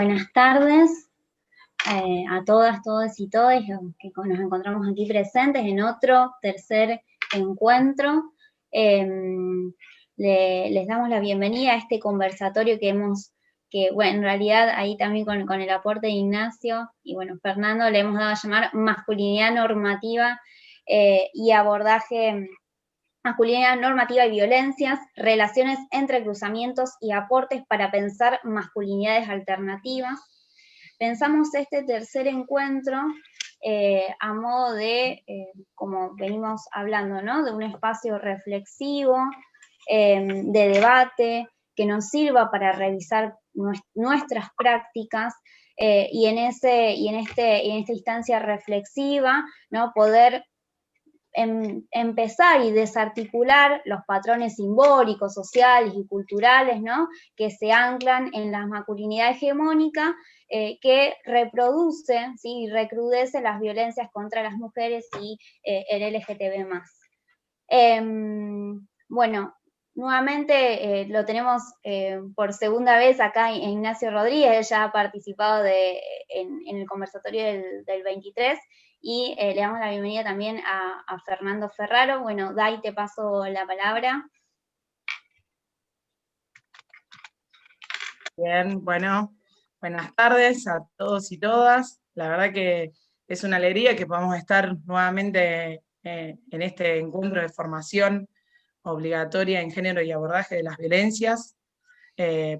Buenas tardes a todas, todos y todes los que nos encontramos aquí presentes en otro tercer encuentro. Les damos la bienvenida a este conversatorio bueno, en realidad ahí también con el aporte de Ignacio y bueno, Fernando, le hemos dado a llamar masculinidad normativa y abordaje. Masculinidad normativa y violencias, relaciones entre cruzamientos y aportes para pensar masculinidades alternativas. Pensamos este tercer encuentro a modo de, como venimos hablando, ¿no? De un espacio reflexivo, de debate, que nos sirva para revisar nuestras prácticas y en esta instancia reflexiva, ¿no? Poder empezar y desarticular los patrones simbólicos, sociales y culturales, ¿no? Que se anclan en la masculinidad hegemónica que reproduce, ¿sí? Y recrudece las violencias contra las mujeres y el LGTB+. Bueno, nuevamente lo tenemos por segunda vez acá Ignacio Rodríguez. Él ya ha participado en el conversatorio del 23, y le damos la bienvenida también a Fernando Ferraro. Bueno, Dai, te paso la palabra. Bien, bueno, buenas tardes a todos y todas. La verdad que es una alegría que podamos estar nuevamente en este encuentro de formación obligatoria en género y abordaje de las violencias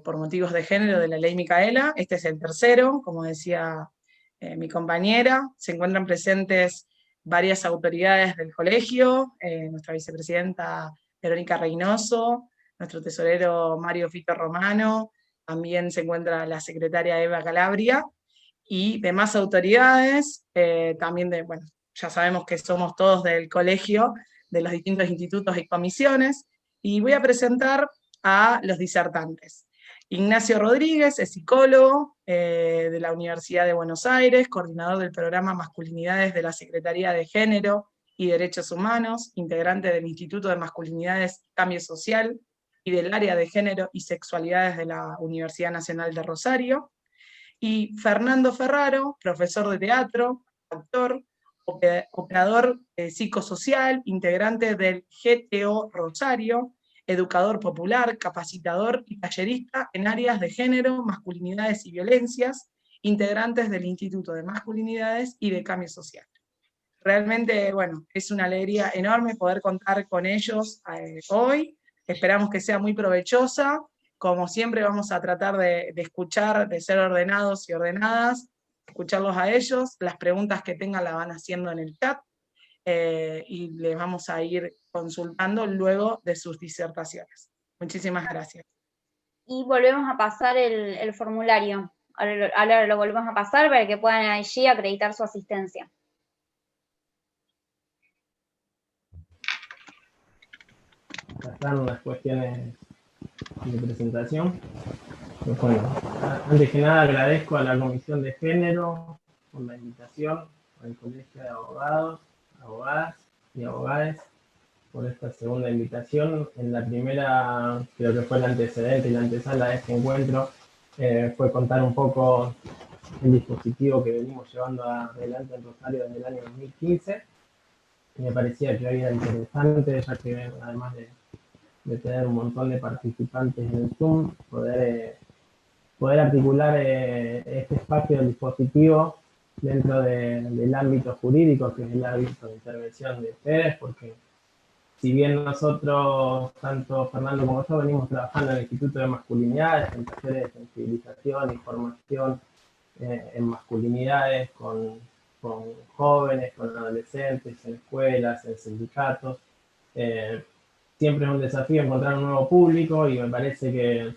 por motivos de género de la Ley Micaela. Este es el tercero, como decía mi compañera. Se encuentran presentes varias autoridades del colegio, nuestra vicepresidenta Verónica Reynoso, nuestro tesorero Mario Fito Romano, también se encuentra la secretaria Eva Calabria, y demás autoridades, también bueno, ya sabemos que somos todos del colegio, de los distintos institutos y comisiones, y voy a presentar a los disertantes. Ignacio Rodríguez es psicólogo de la Universidad de Buenos Aires, coordinador del programa Masculinidades de la Secretaría de Género y Derechos Humanos, integrante del Instituto de Masculinidades y Cambio Social y del área de Género y Sexualidades de la Universidad Nacional de Rosario. Y Fernando Ferraro, profesor de teatro, actor, operador psicosocial, integrante del GTO Rosario, educador popular, capacitador y tallerista en áreas de género, masculinidades y violencias, integrantes del Instituto de Masculinidades y de Cambio Social. Realmente, bueno, es una alegría enorme poder contar con ellos hoy. Esperamos que sea muy provechosa. Como siempre vamos a tratar de escuchar, de ser ordenados y ordenadas, escucharlos a ellos. Las preguntas que tengan las van haciendo en el chat. Y les vamos a ir consultando luego de sus disertaciones. Muchísimas gracias. Y volvemos a pasar el formulario. Ahora lo volvemos a pasar para que puedan allí acreditar su asistencia. Acá están unas cuestiones de presentación. Bueno, antes que nada agradezco a la Comisión de Género por la invitación, al Colegio de Abogados, Abogadas y Abogades por esta segunda invitación. En la primera, creo que fue el antecedente y la antesala de este encuentro, fue contar un poco el dispositivo que venimos llevando adelante en Rosario desde el año 2015. Y me parecía que era interesante, ya que además de tener un montón de participantes en el Zoom, poder articular este espacio del dispositivo dentro del ámbito jurídico, que es el ámbito de intervención de ustedes, porque si bien nosotros, tanto Fernando como yo, venimos trabajando en el Instituto de Masculinidades, en talleres de sensibilización y formación en masculinidades con jóvenes, con adolescentes, en escuelas, en sindicatos, siempre es un desafío encontrar un nuevo público, y me parece que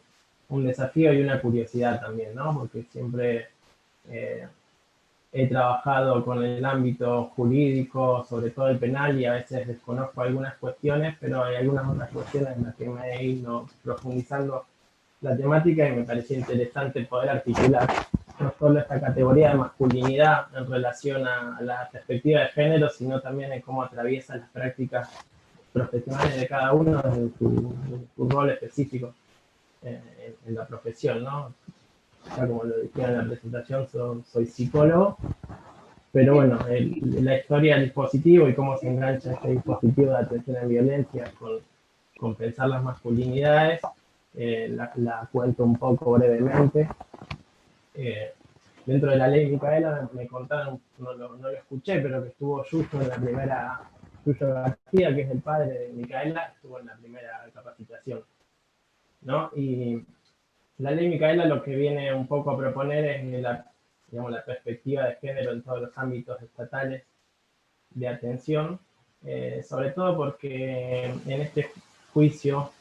un desafío y una curiosidad también, ¿no? Porque siempre he trabajado con el ámbito jurídico, sobre todo el penal, y a veces desconozco algunas cuestiones, pero hay algunas otras cuestiones en las que me he ido profundizando la temática, y me parecía interesante poder articular no solo esta categoría de masculinidad en relación a la perspectiva de género, sino también en cómo atraviesan las prácticas profesionales de cada uno desde su rol específico en la profesión, ¿no? ya como lo dije en la presentación, soy psicólogo, pero bueno, la historia del dispositivo y cómo se engancha este dispositivo de atención en violencia con pensar las masculinidades, la cuento un poco brevemente. Dentro de la ley Micaela me contaron, no lo escuché, pero que estuvo Yuyo en la primera, Yuyo García, que es el padre de Micaela, estuvo en la primera capacitación, ¿no? Y la ley Micaela lo que viene un poco a proponer es la perspectiva de género en todos los ámbitos estatales de atención, sobre todo porque en este juicio,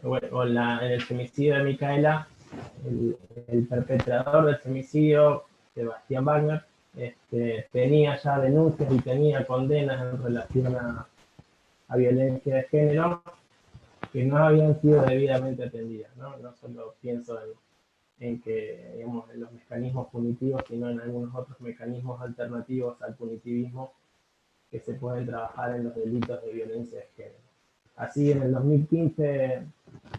o en el femicidio de Micaela, el perpetrador del femicidio, Sebastián Wagner, tenía ya denuncias y tenía condenas en relación a violencia de género que no habían sido debidamente atendidas, ¿no? No solo pienso en que, digamos, en los mecanismos punitivos, sino en algunos otros mecanismos alternativos al punitivismo que se pueden trabajar en los delitos de violencia de género. Así, en el 2015,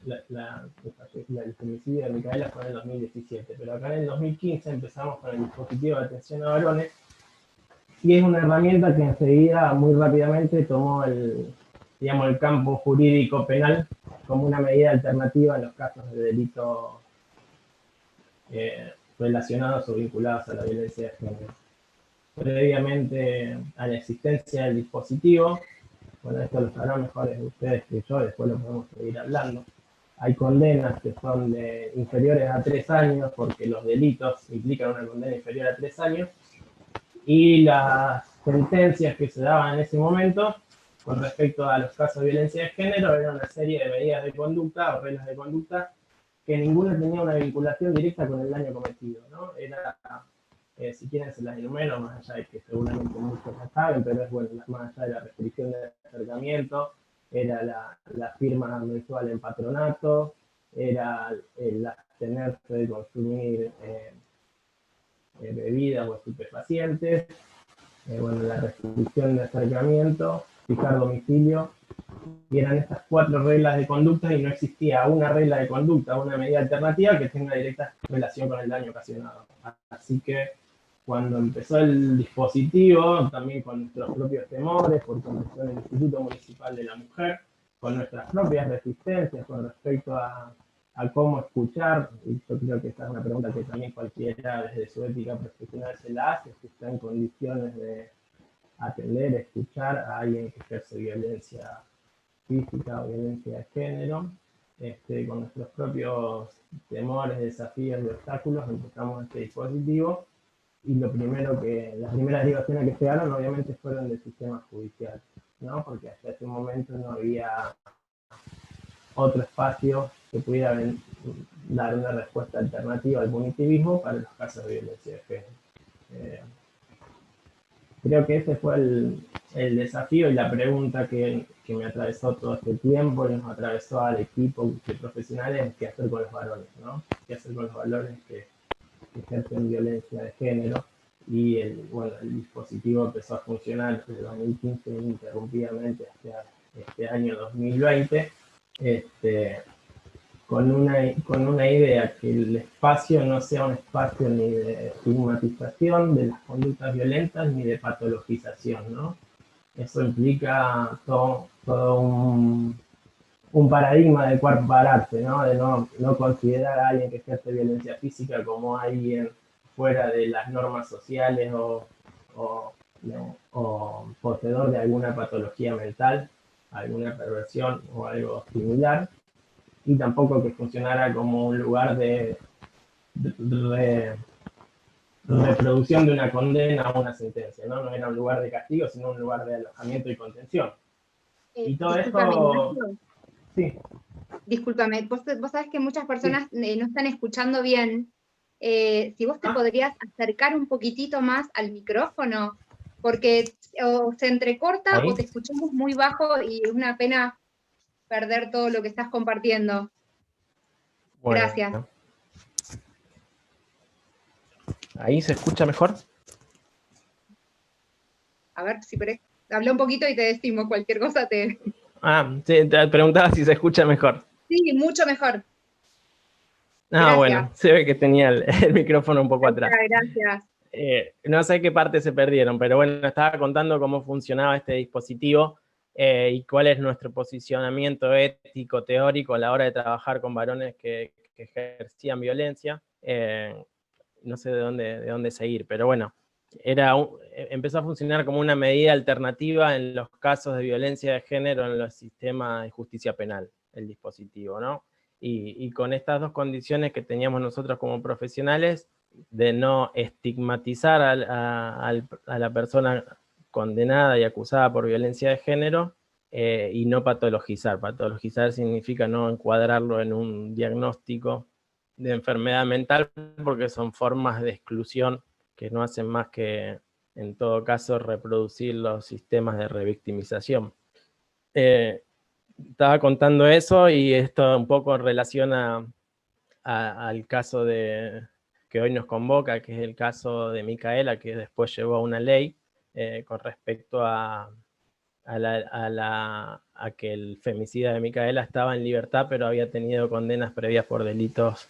el femicidio de Micaela fue en el 2017, pero acá en el 2015 empezamos con el dispositivo de atención a varones, y es una herramienta que enseguida, muy rápidamente, tomó el campo jurídico penal como una medida alternativa en los casos de delitos relacionados o vinculados a la violencia de género. Previamente a la existencia del dispositivo, bueno, esto lo sabrán mejores ustedes que yo, después lo podemos seguir hablando, hay condenas que son inferiores a 3 años, porque los delitos implican una condena inferior a 3 años, y las sentencias que se daban en ese momento con respecto a los casos de violencia de género eran una serie de medidas de conducta o reglas de conducta que ninguna tenía una vinculación directa con el daño cometido, ¿no? Era, si quieren se las enumero, más allá de que seguramente muchos ya saben, pero es bueno, más allá de la restricción de acercamiento, era la firma mensual en patronato, era el abstenerse de consumir bebidas o estupefacientes, bueno, la restricción de acercamiento, fijar domicilio, y eran estas 4 reglas de conducta y no existía una regla de conducta, una medida alternativa que tenga directa relación con el daño ocasionado. Así que cuando empezó el dispositivo, también con nuestros propios temores, porque empezó en el Instituto Municipal de la Mujer, con nuestras propias resistencias con respecto a cómo escuchar, y yo creo que esta es una pregunta que también cualquiera desde su ética profesional se la hace, si está en condiciones de atender, escuchar a alguien que ejerce violencia física o violencia de género, con nuestros propios temores, desafíos y obstáculos empezamos este dispositivo, y las primeras derivaciones que llegaron obviamente fueron del sistema judicial, ¿no? Porque hasta ese momento no había otro espacio que pudiera dar una respuesta alternativa al punitivismo para los casos de violencia de género. Creo que ese fue el desafío y la pregunta que me atravesó todo este tiempo y nos atravesó al equipo de profesionales: qué hacer con los varones, ¿no? ¿Qué hacer con los varones que ejercen violencia de género? Y el dispositivo empezó a funcionar desde 2015 ininterrumpidamente hasta este año 2020, con una idea: que el espacio no sea un espacio ni de estigmatización de las conductas violentas ni de patologización, ¿no? Eso implica todo un paradigma del cual pararse, ¿no? De no considerar a alguien que ejerce violencia física como alguien fuera de las normas sociales o poseedor de alguna patología mental, alguna perversión o algo similar, y tampoco que funcionara como un lugar de reproducción de una condena o una sentencia, ¿no? No era un lugar de castigo, sino un lugar de alojamiento y contención. Y todo esto... Sí. Discúlpame, vos sabés que muchas personas no están escuchando bien. Si vos te podrías acercar un poquitito más al micrófono, porque o se entrecorta ¿Ahí? O te escuchamos muy bajo y es una pena perder todo lo que estás compartiendo. Bueno, Gracias. ¿ahí se escucha mejor? A ver, si querés, habla un poquito y te decimos cualquier cosa. Sí, te preguntaba si se escucha mejor. Sí, mucho mejor. Ah, Gracias. bueno, se ve que tenía el micrófono un poco atrás. Gracias. No sé qué partes se perdieron, pero bueno, estaba contando cómo funcionaba este dispositivo y cuál es nuestro posicionamiento ético, teórico a la hora de trabajar con varones que ejercían violencia. No sé de dónde seguir, pero bueno, empezó a funcionar como una medida alternativa en los casos de violencia de género en los sistemas de justicia penal, el dispositivo, ¿no? Y con estas dos condiciones que teníamos nosotros como profesionales, de no estigmatizar a la persona condenada y acusada por violencia de género y no patologizar. Patologizar significa no encuadrarlo en un diagnóstico de enfermedad mental porque son formas de exclusión que no hacen más que, en todo caso, reproducir los sistemas de revictimización. Estaba contando eso y esto un poco en relación al caso que hoy nos convoca, que es el caso de Micaela, que después llevó a una ley con respecto a que el femicida de Micaela estaba en libertad, pero había tenido condenas previas por delitos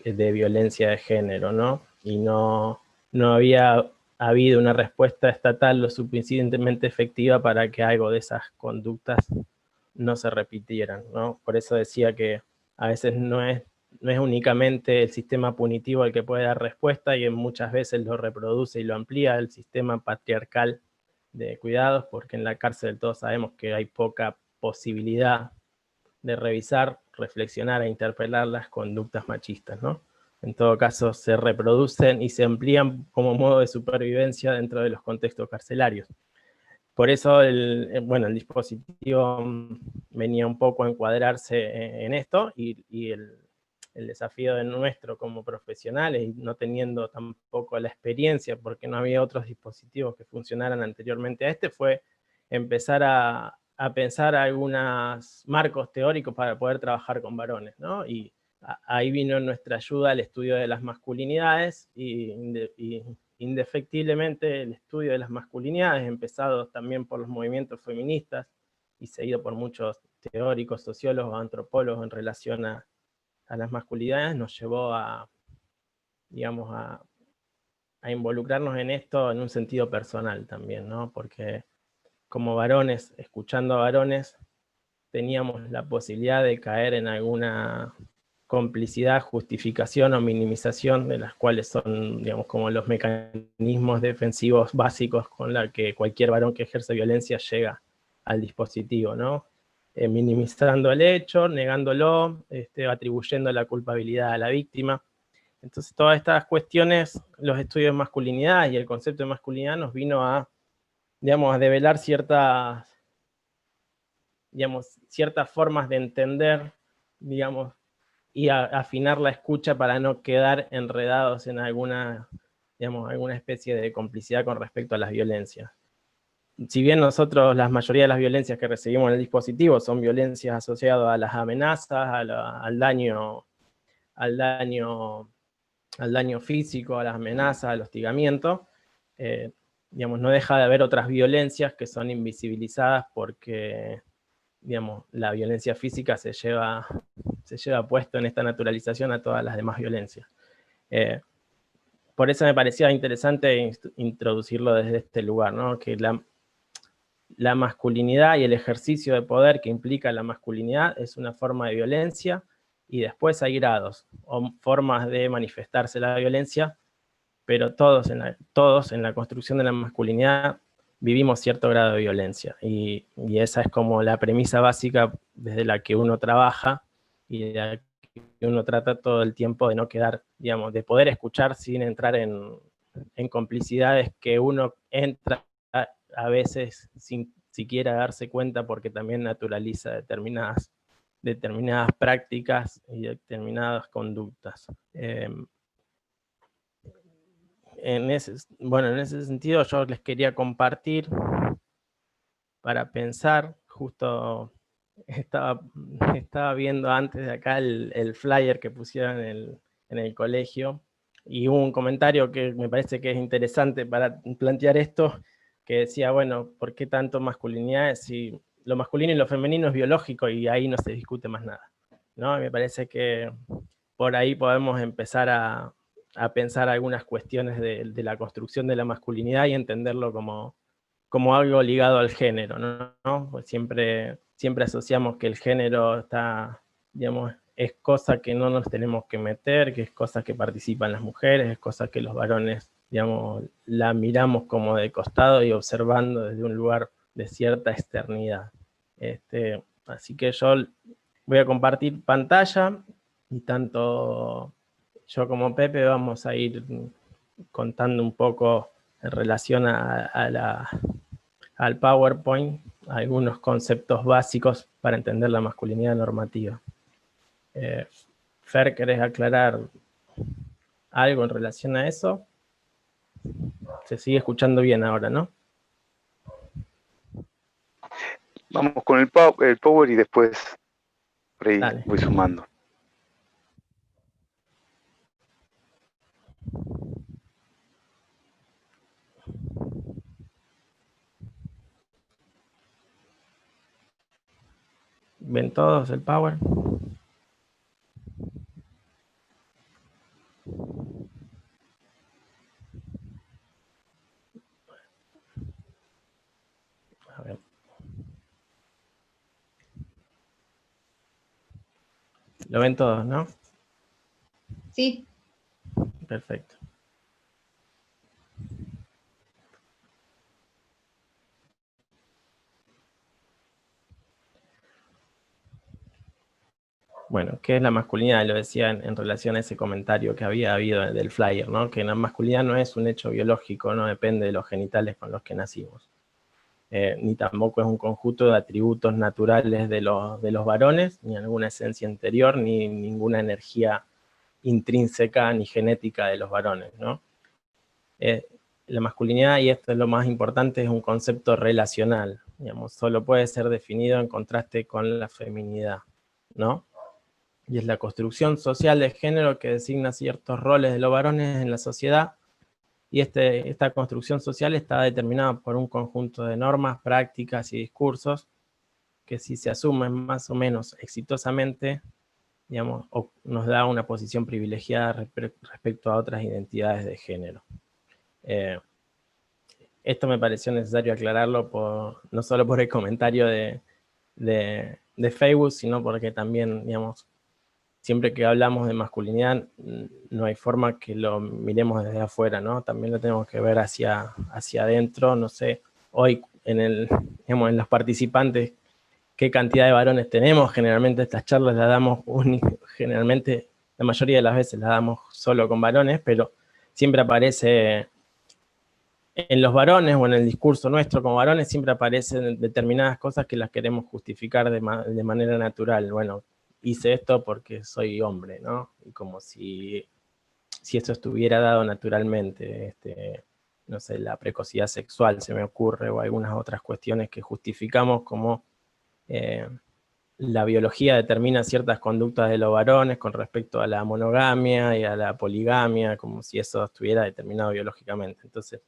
de violencia de género, ¿no? Y no había habido una respuesta estatal lo suficientemente efectiva para que algo de esas conductas no se repitieran, ¿no? Por eso decía que a veces no es únicamente el sistema punitivo el que puede dar respuesta y muchas veces lo reproduce y lo amplía el sistema patriarcal de cuidados, porque en la cárcel todos sabemos que hay poca posibilidad de revisar, reflexionar e interpelar las conductas machistas, ¿no? En todo caso, se reproducen y se amplían como modo de supervivencia dentro de los contextos carcelarios. Por eso, el dispositivo venía un poco a encuadrarse en esto y el desafío de nuestro como profesionales y no teniendo tampoco la experiencia porque no había otros dispositivos que funcionaran anteriormente a este fue empezar a pensar algunos marcos teóricos para poder trabajar con varones, ¿no? Y ahí vino en nuestra ayuda el estudio de las masculinidades y indefectiblemente el estudio de las masculinidades, empezado también por los movimientos feministas y seguido por muchos teóricos, sociólogos, antropólogos en relación a las masculinidades, nos llevó digamos, a involucrarnos en esto en un sentido personal también, ¿no? Porque como varones, escuchando a varones, teníamos la posibilidad de caer en alguna complicidad, justificación o minimización de las cuales son, digamos, como los mecanismos defensivos básicos con los que cualquier varón que ejerce violencia llega al dispositivo, ¿no? Minimizando el hecho, negándolo, atribuyendo la culpabilidad a la víctima. Entonces todas estas cuestiones, los estudios de masculinidad y el concepto de masculinidad nos vino a, digamos, a develar ciertas formas de entender, digamos, y a afinar la escucha para no quedar enredados en alguna especie de complicidad con respecto a las violencias. Si bien nosotros, la mayoría de las violencias que recibimos en el dispositivo son violencias asociadas a las amenazas, al daño físico, a las amenazas, al hostigamiento, digamos, no deja de haber otras violencias que son invisibilizadas porque, digamos, la violencia física se lleva puesto en esta naturalización a todas las demás violencias. Por eso me parecía interesante introducirlo desde este lugar, ¿no? Que la masculinidad y el ejercicio de poder que implica la masculinidad es una forma de violencia y después hay grados o formas de manifestarse la violencia, pero todos en la construcción de la masculinidad vivimos cierto grado de violencia y esa es como la premisa básica desde la que uno trabaja y de la que uno trata todo el tiempo de no quedar, digamos, de poder escuchar sin entrar en complicidades que uno entra a veces sin siquiera darse cuenta porque también naturaliza determinadas prácticas y determinadas conductas. En ese sentido yo les quería compartir para pensar, justo estaba viendo antes de acá el flyer que pusieron en el colegio y hubo un comentario que me parece que es interesante para plantear esto, que decía, bueno, ¿por qué tanto masculinidad si lo masculino y lo femenino es biológico y ahí no se discute más nada? ¿No? Me parece que por ahí podemos empezar a pensar algunas cuestiones de la construcción de la masculinidad y entenderlo como algo ligado al género, ¿no? Pues siempre asociamos que el género está, digamos, es cosa que no nos tenemos que meter, que es cosa que participan las mujeres, es cosa que los varones, digamos, la miramos como de costado y observando desde un lugar de cierta externidad. Así que yo voy a compartir pantalla y tanto yo como Pepe vamos a ir contando un poco en relación al PowerPoint algunos conceptos básicos para entender la masculinidad normativa. Fer, ¿querés aclarar algo en relación a eso? Se sigue escuchando bien ahora, ¿no? Vamos con el Power y después por ahí Dale. voy sumando. ¿Ven todos el Power? A ver. ¿Lo ven todos, no? Sí. Perfecto. Bueno, ¿qué es la masculinidad? Lo decía en relación a ese comentario que había habido del flyer, ¿no? Que la masculinidad no es un hecho biológico, no depende de los genitales con los que nacimos. Ni tampoco es un conjunto de atributos naturales de los varones, ni alguna esencia interior, ni ninguna energía intrínseca ni genética de los varones, ¿no? La masculinidad, y esto es lo más importante, es un concepto relacional, digamos, solo puede ser definido en contraste con la feminidad, ¿no? Y es la construcción social de género que designa ciertos roles de los varones en la sociedad, y esta construcción social está determinada por un conjunto de normas, prácticas y discursos que, si se asumen más o menos exitosamente, digamos, nos da una posición privilegiada respecto a otras identidades de género. Esto me pareció necesario aclararlo no solo por el comentario de Facebook, sino porque también, digamos, siempre que hablamos de masculinidad, no hay forma que lo miremos desde afuera, ¿no? También lo tenemos que ver hacia adentro. No sé, hoy digamos, en los participantes, qué cantidad de varones tenemos. Generalmente estas charlas las damos, generalmente, la mayoría de las veces las damos solo con varones, pero siempre aparece en los varones o en el discurso nuestro como varones, siempre aparecen determinadas cosas que las queremos justificar de manera natural. Bueno, hice esto porque soy hombre, ¿no? Y como si esto estuviera dado naturalmente, no sé, la precocidad sexual se me ocurre, o algunas otras cuestiones que justificamos como la biología determina ciertas conductas de los varones con respecto a la monogamia y a la poligamia, como si eso estuviera determinado biológicamente. Entonces,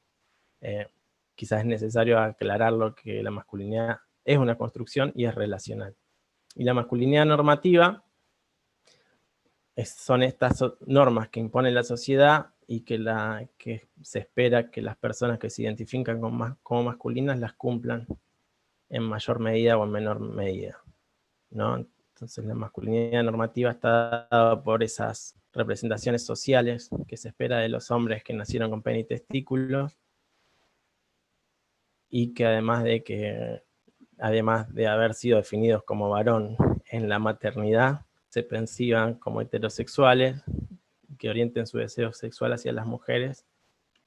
quizás es necesario aclararlo, que la masculinidad es una construcción y es relacional. Y la masculinidad normativa son estas normas que impone la sociedad y que se espera que las personas que se identifican como masculinas las cumplan en mayor medida o en menor medida, ¿no? Entonces la masculinidad normativa está dada por esas representaciones sociales que se espera de los hombres que nacieron con pene y testículos, y que además de haber sido definidos como varón en la maternidad, se perciban como heterosexuales, que orienten su deseo sexual hacia las mujeres,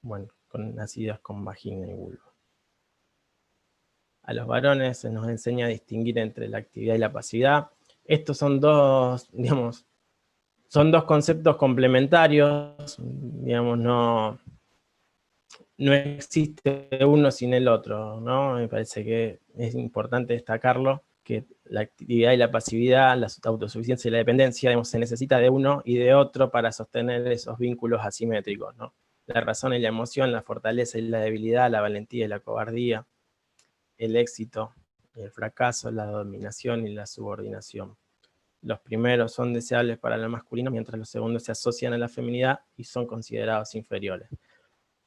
bueno, nacidas con vagina y vulva. A los varones se nos enseña a distinguir entre la actividad y la pasividad. Estos son dos conceptos complementarios, digamos, no existe uno sin el otro, ¿no? Me parece que es importante destacarlo, que la actividad y la pasividad, la autosuficiencia y la dependencia, digamos, se necesita de uno y de otro para sostener esos vínculos asimétricos, ¿no? La razón y la emoción, la fortaleza y la debilidad, la valentía y la cobardía, el éxito y el fracaso, la dominación y la subordinación. los primeros son deseables para lo masculino, mientras los segundos se asocian a la feminidad y son considerados inferiores.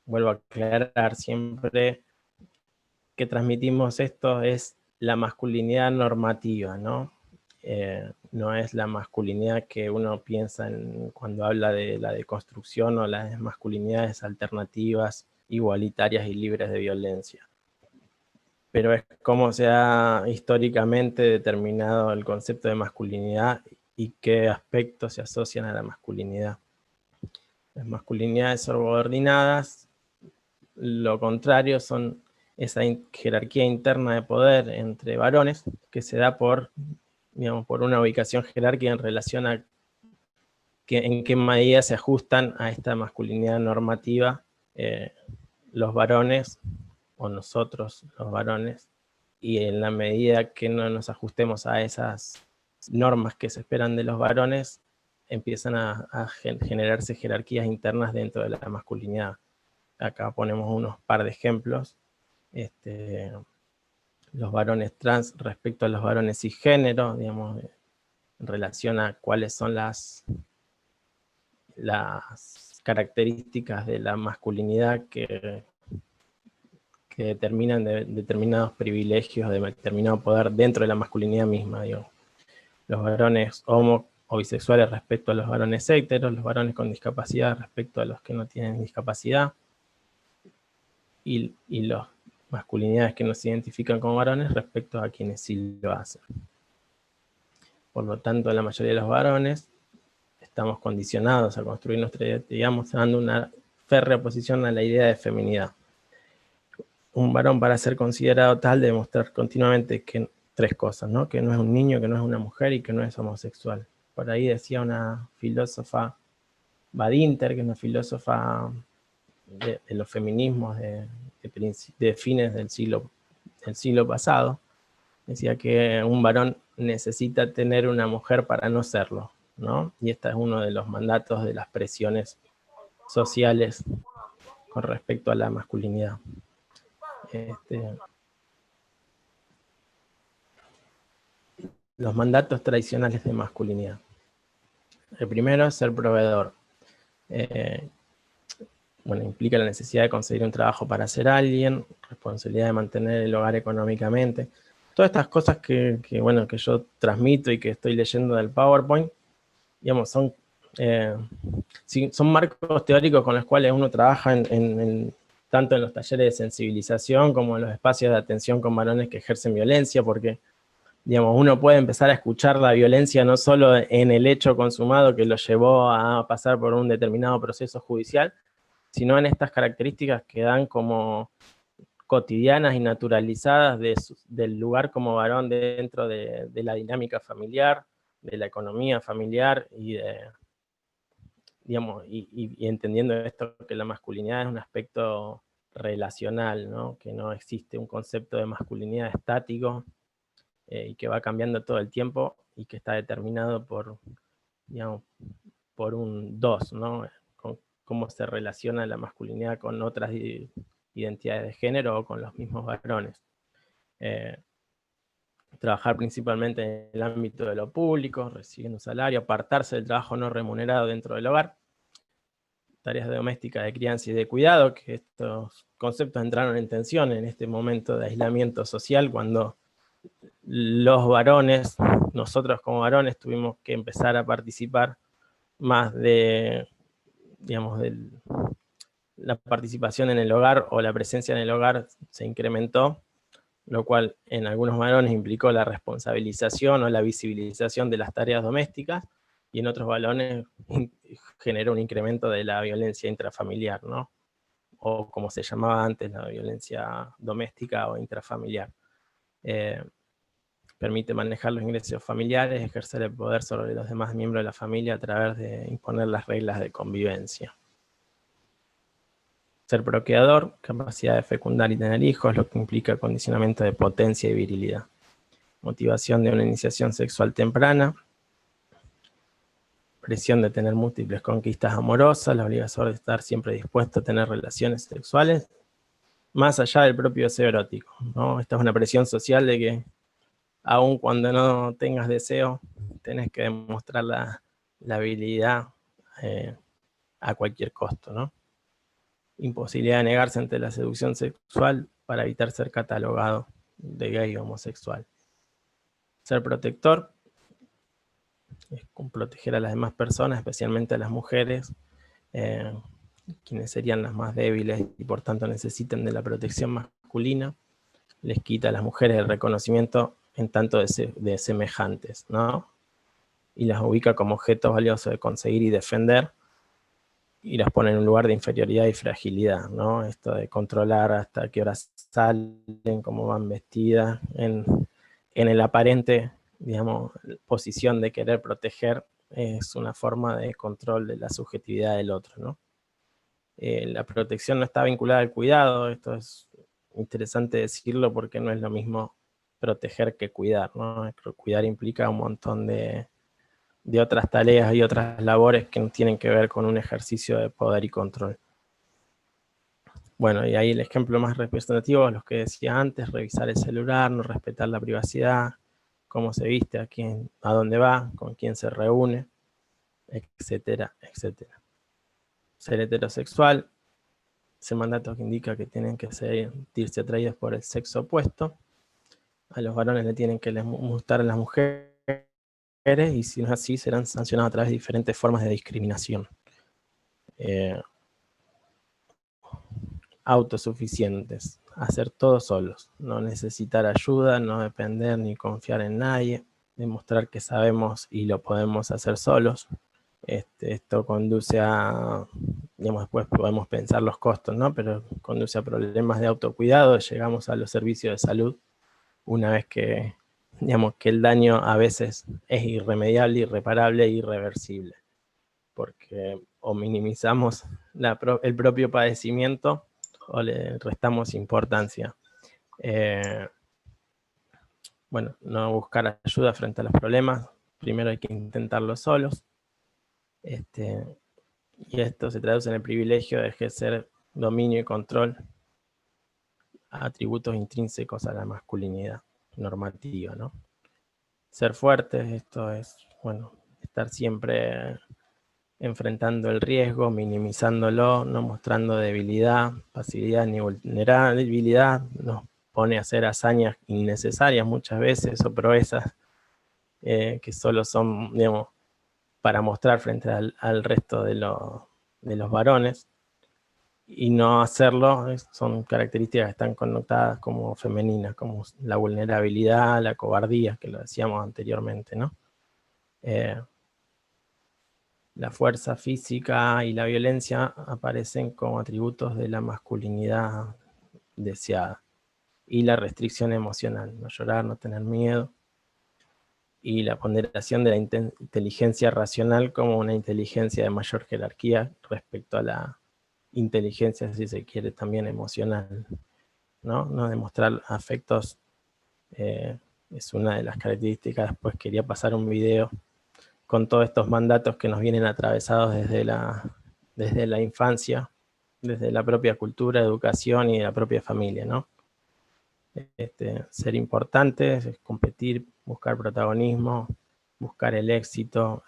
Vuelvo a aclarar, siempre que transmitimos esto es la masculinidad normativa, ¿no? No es la masculinidad que uno piensa cuando habla de la deconstrucción o las masculinidades alternativas, igualitarias y libres de violencia. Pero es como se ha históricamente determinado el concepto de masculinidad y qué aspectos se asocian a la masculinidad. Las masculinidades subordinadas, lo contrario, son esa jerarquía interna de poder entre varones que se da por, digamos, por una ubicación jerárquica en relación a en qué medida se ajustan a esta masculinidad normativa los varones o nosotros los varones, y en la medida que no nos ajustemos a esas normas que se esperan de los varones, empiezan a generarse jerarquías internas dentro de la masculinidad. Acá ponemos unos par de ejemplos. Los varones trans respecto a los varones cisgénero, digamos, en relación a cuáles son las características de la masculinidad que determinan determinados privilegios, de determinado poder dentro de la masculinidad misma, digamos. Los varones homo o bisexuales respecto a los varones héteros, los varones con discapacidad respecto a los que no tienen discapacidad, y las masculinidades que no se identifican como varones respecto a quienes sí lo hacen. Por lo tanto, la mayoría de los varones estamos condicionados a construir nuestra identidad mostrando una férrea oposición a la idea de feminidad. Un varón, para ser considerado tal, debe mostrar continuamente tres cosas, ¿no? Que no es un niño, que no es una mujer y que no es homosexual. Por ahí decía una filósofa, Badinter, que es una filósofa de los feminismos de fines del siglo pasado, decía que un varón necesita tener una mujer para no serlo, ¿no? Y este es uno de los mandatos de las presiones sociales con respecto a la masculinidad. Los mandatos tradicionales de masculinidad. El primero es ser proveedor. Bueno, implica la necesidad de conseguir un trabajo para ser alguien, responsabilidad de mantener el hogar económicamente. Todas estas cosas que yo transmito y que estoy leyendo del PowerPoint, digamos, son marcos teóricos con los cuales uno trabaja tanto en los talleres de sensibilización como en los espacios de atención con varones que ejercen violencia, porque, digamos, uno puede empezar a escuchar la violencia no solo en el hecho consumado que lo llevó a pasar por un determinado proceso judicial, sino en estas características que dan como cotidianas y naturalizadas del lugar como varón dentro de la dinámica familiar, de la economía familiar y entendiendo esto que la masculinidad es un aspecto relacional, ¿no? Que no existe un concepto de masculinidad estático y que va cambiando todo el tiempo y que está determinado por un dos, ¿no? Con cómo se relaciona la masculinidad con otras identidades de género o con los mismos varones. Trabajar principalmente en el ámbito de lo público, recibiendo un salario, apartarse del trabajo no remunerado dentro del hogar, tareas domésticas de crianza y de cuidado, que estos conceptos entraron en tensión en este momento de aislamiento social, cuando los varones, nosotros como varones, tuvimos que empezar a participar más de la participación en el hogar, o la presencia en el hogar se incrementó, lo cual en algunos varones implicó la responsabilización o la visibilización de las tareas domésticas, y en otros varones generó un incremento de la violencia intrafamiliar, ¿no? O como se llamaba antes, la violencia doméstica o intrafamiliar. Permite manejar los ingresos familiares, ejercer el poder sobre los demás miembros de la familia a través de imponer las reglas de convivencia. Ser procreador, capacidad de fecundar y tener hijos, lo que implica condicionamiento de potencia y virilidad. Motivación de una iniciación sexual temprana. Presión de tener múltiples conquistas amorosas, la obligación de estar siempre dispuesto a tener relaciones sexuales, más allá del propio deseo erótico, ¿no? Esta es una presión social de que, aun cuando no tengas deseo, tenés que demostrar la habilidad a cualquier costo, ¿no? Imposibilidad de negarse ante la seducción sexual para evitar ser catalogado de gay o homosexual. Ser protector es proteger a las demás personas, especialmente a las mujeres, quienes serían las más débiles y por tanto necesitan de la protección masculina. Les quita a las mujeres el reconocimiento en tanto de semejantes, ¿no? Y las ubica como objetos valiosos de conseguir y defender, y las pone en un lugar de inferioridad y fragilidad, ¿no? Esto de controlar hasta qué horas salen, cómo van vestidas, en el aparente, digamos, posición de querer proteger, es una forma de control de la subjetividad del otro, ¿no? La protección no está vinculada al cuidado, esto es interesante decirlo porque no es lo mismo proteger que cuidar, ¿no? Cuidar implica un montón de otras tareas y otras labores que tienen que ver con un ejercicio de poder y control. Bueno, y ahí el ejemplo más representativo, los que decía antes, revisar el celular, no respetar la privacidad, cómo se viste, a dónde va, con quién se reúne, etcétera, etcétera. Ser heterosexual, ese mandato que indica que tienen que sentirse atraídos por el sexo opuesto. A los varones le tienen que gustar a las mujeres, y si no es así, serán sancionados a través de diferentes formas de discriminación. Autosuficientes, hacer todo solos, no necesitar ayuda, no depender ni confiar en nadie, demostrar que sabemos y lo podemos hacer solos. Esto conduce a, digamos, después podemos pensar los costos, ¿no? Pero conduce a problemas de autocuidado, llegamos a los servicios de salud una vez que, digamos, que el daño a veces es irremediable, irreparable e irreversible, porque o minimizamos el propio padecimiento o le restamos importancia. Bueno, no buscar ayuda frente a los problemas, primero hay que intentarlo solos, y esto se traduce en el privilegio de ejercer dominio y control, atributos intrínsecos a la masculinidad normativa, ¿no? Ser fuertes, esto es, bueno, estar siempre enfrentando el riesgo, minimizándolo, no mostrando debilidad, pasividad ni vulnerabilidad, nos pone a hacer hazañas innecesarias muchas veces, o proezas que solo son, digamos, para mostrar frente al resto de los varones, y no hacerlo son características que están connotadas como femeninas, como la vulnerabilidad, la cobardía, que lo decíamos anteriormente, ¿no? La fuerza física y la violencia aparecen como atributos de la masculinidad deseada. Y la restricción emocional, no llorar, no tener miedo. Y la ponderación de la inteligencia racional como una inteligencia de mayor jerarquía respecto a la inteligencia, si se quiere, también emocional, ¿no? No demostrar afectos es una de las características. Después quería pasar un video con todos estos mandatos que nos vienen atravesados desde la infancia, desde la propia cultura, educación y de la propia familia, ¿no? Ser importante, competir, buscar protagonismo, buscar el éxito,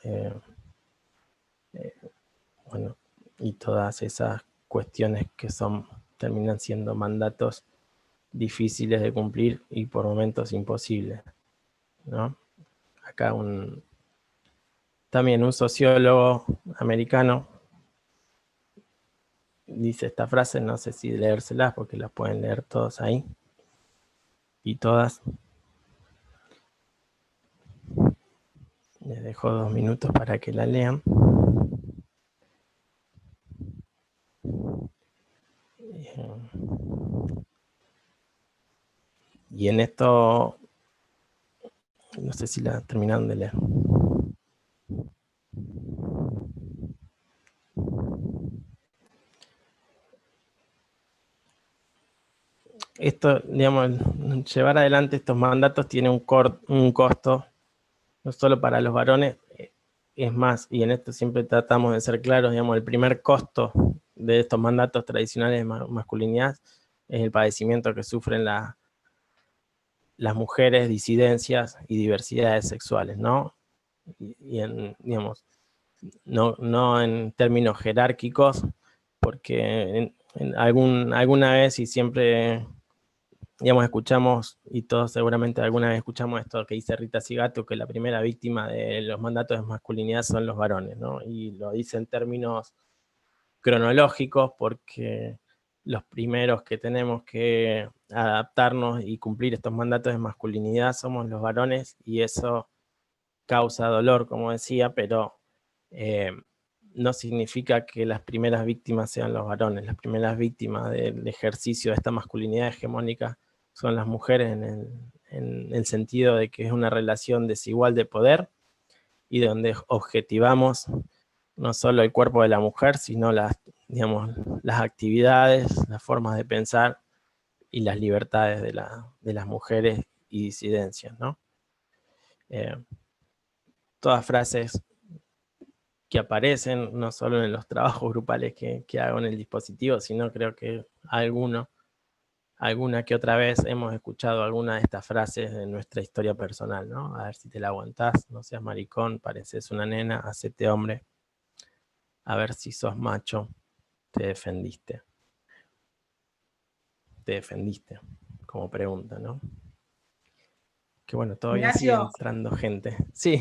bueno, y todas esas cuestiones que terminan siendo mandatos difíciles de cumplir y por momentos imposibles, ¿no? Acá también un sociólogo americano dice esta frase, no sé si leérselas porque las pueden leer todos ahí y todas. Les dejo 2 minutos para que la lean. Y en esto, no sé si la terminaron de leer. Esto, digamos, llevar adelante estos mandatos tiene un costo, no solo para los varones, es más, y en esto siempre tratamos de ser claros, digamos, el primer costo de estos mandatos tradicionales de masculinidad es el padecimiento que sufren las mujeres, disidencias y diversidades sexuales, ¿no? digamos, no en términos jerárquicos, porque alguna vez y siempre, digamos, escuchamos, y todos seguramente alguna vez escuchamos esto que dice Rita Segato, que la primera víctima de los mandatos de masculinidad son los varones, ¿no? Y lo dice en términos cronológicos, porque los primeros que tenemos que adaptarnos y cumplir estos mandatos de masculinidad somos los varones, y eso causa dolor, como decía, pero no significa que las primeras víctimas sean los varones. Las primeras víctimas del ejercicio de esta masculinidad hegemónica son las mujeres, en el sentido de que es una relación desigual de poder, y donde objetivamos no solo el cuerpo de la mujer, sino las actividades, las formas de pensar y las libertades de las mujeres y disidencias, ¿no? Todas frases que aparecen no solo en los trabajos grupales que hago en el dispositivo, sino creo que alguna que otra vez hemos escuchado alguna de estas frases de nuestra historia personal, ¿no? A ver si te la aguantás, no seas maricón, pareces una nena, hacete hombre, a ver si sos macho, te defendiste. Te defendiste, como pregunta, ¿no? Que bueno, todavía sigue Ignacio, entrando gente. Sí.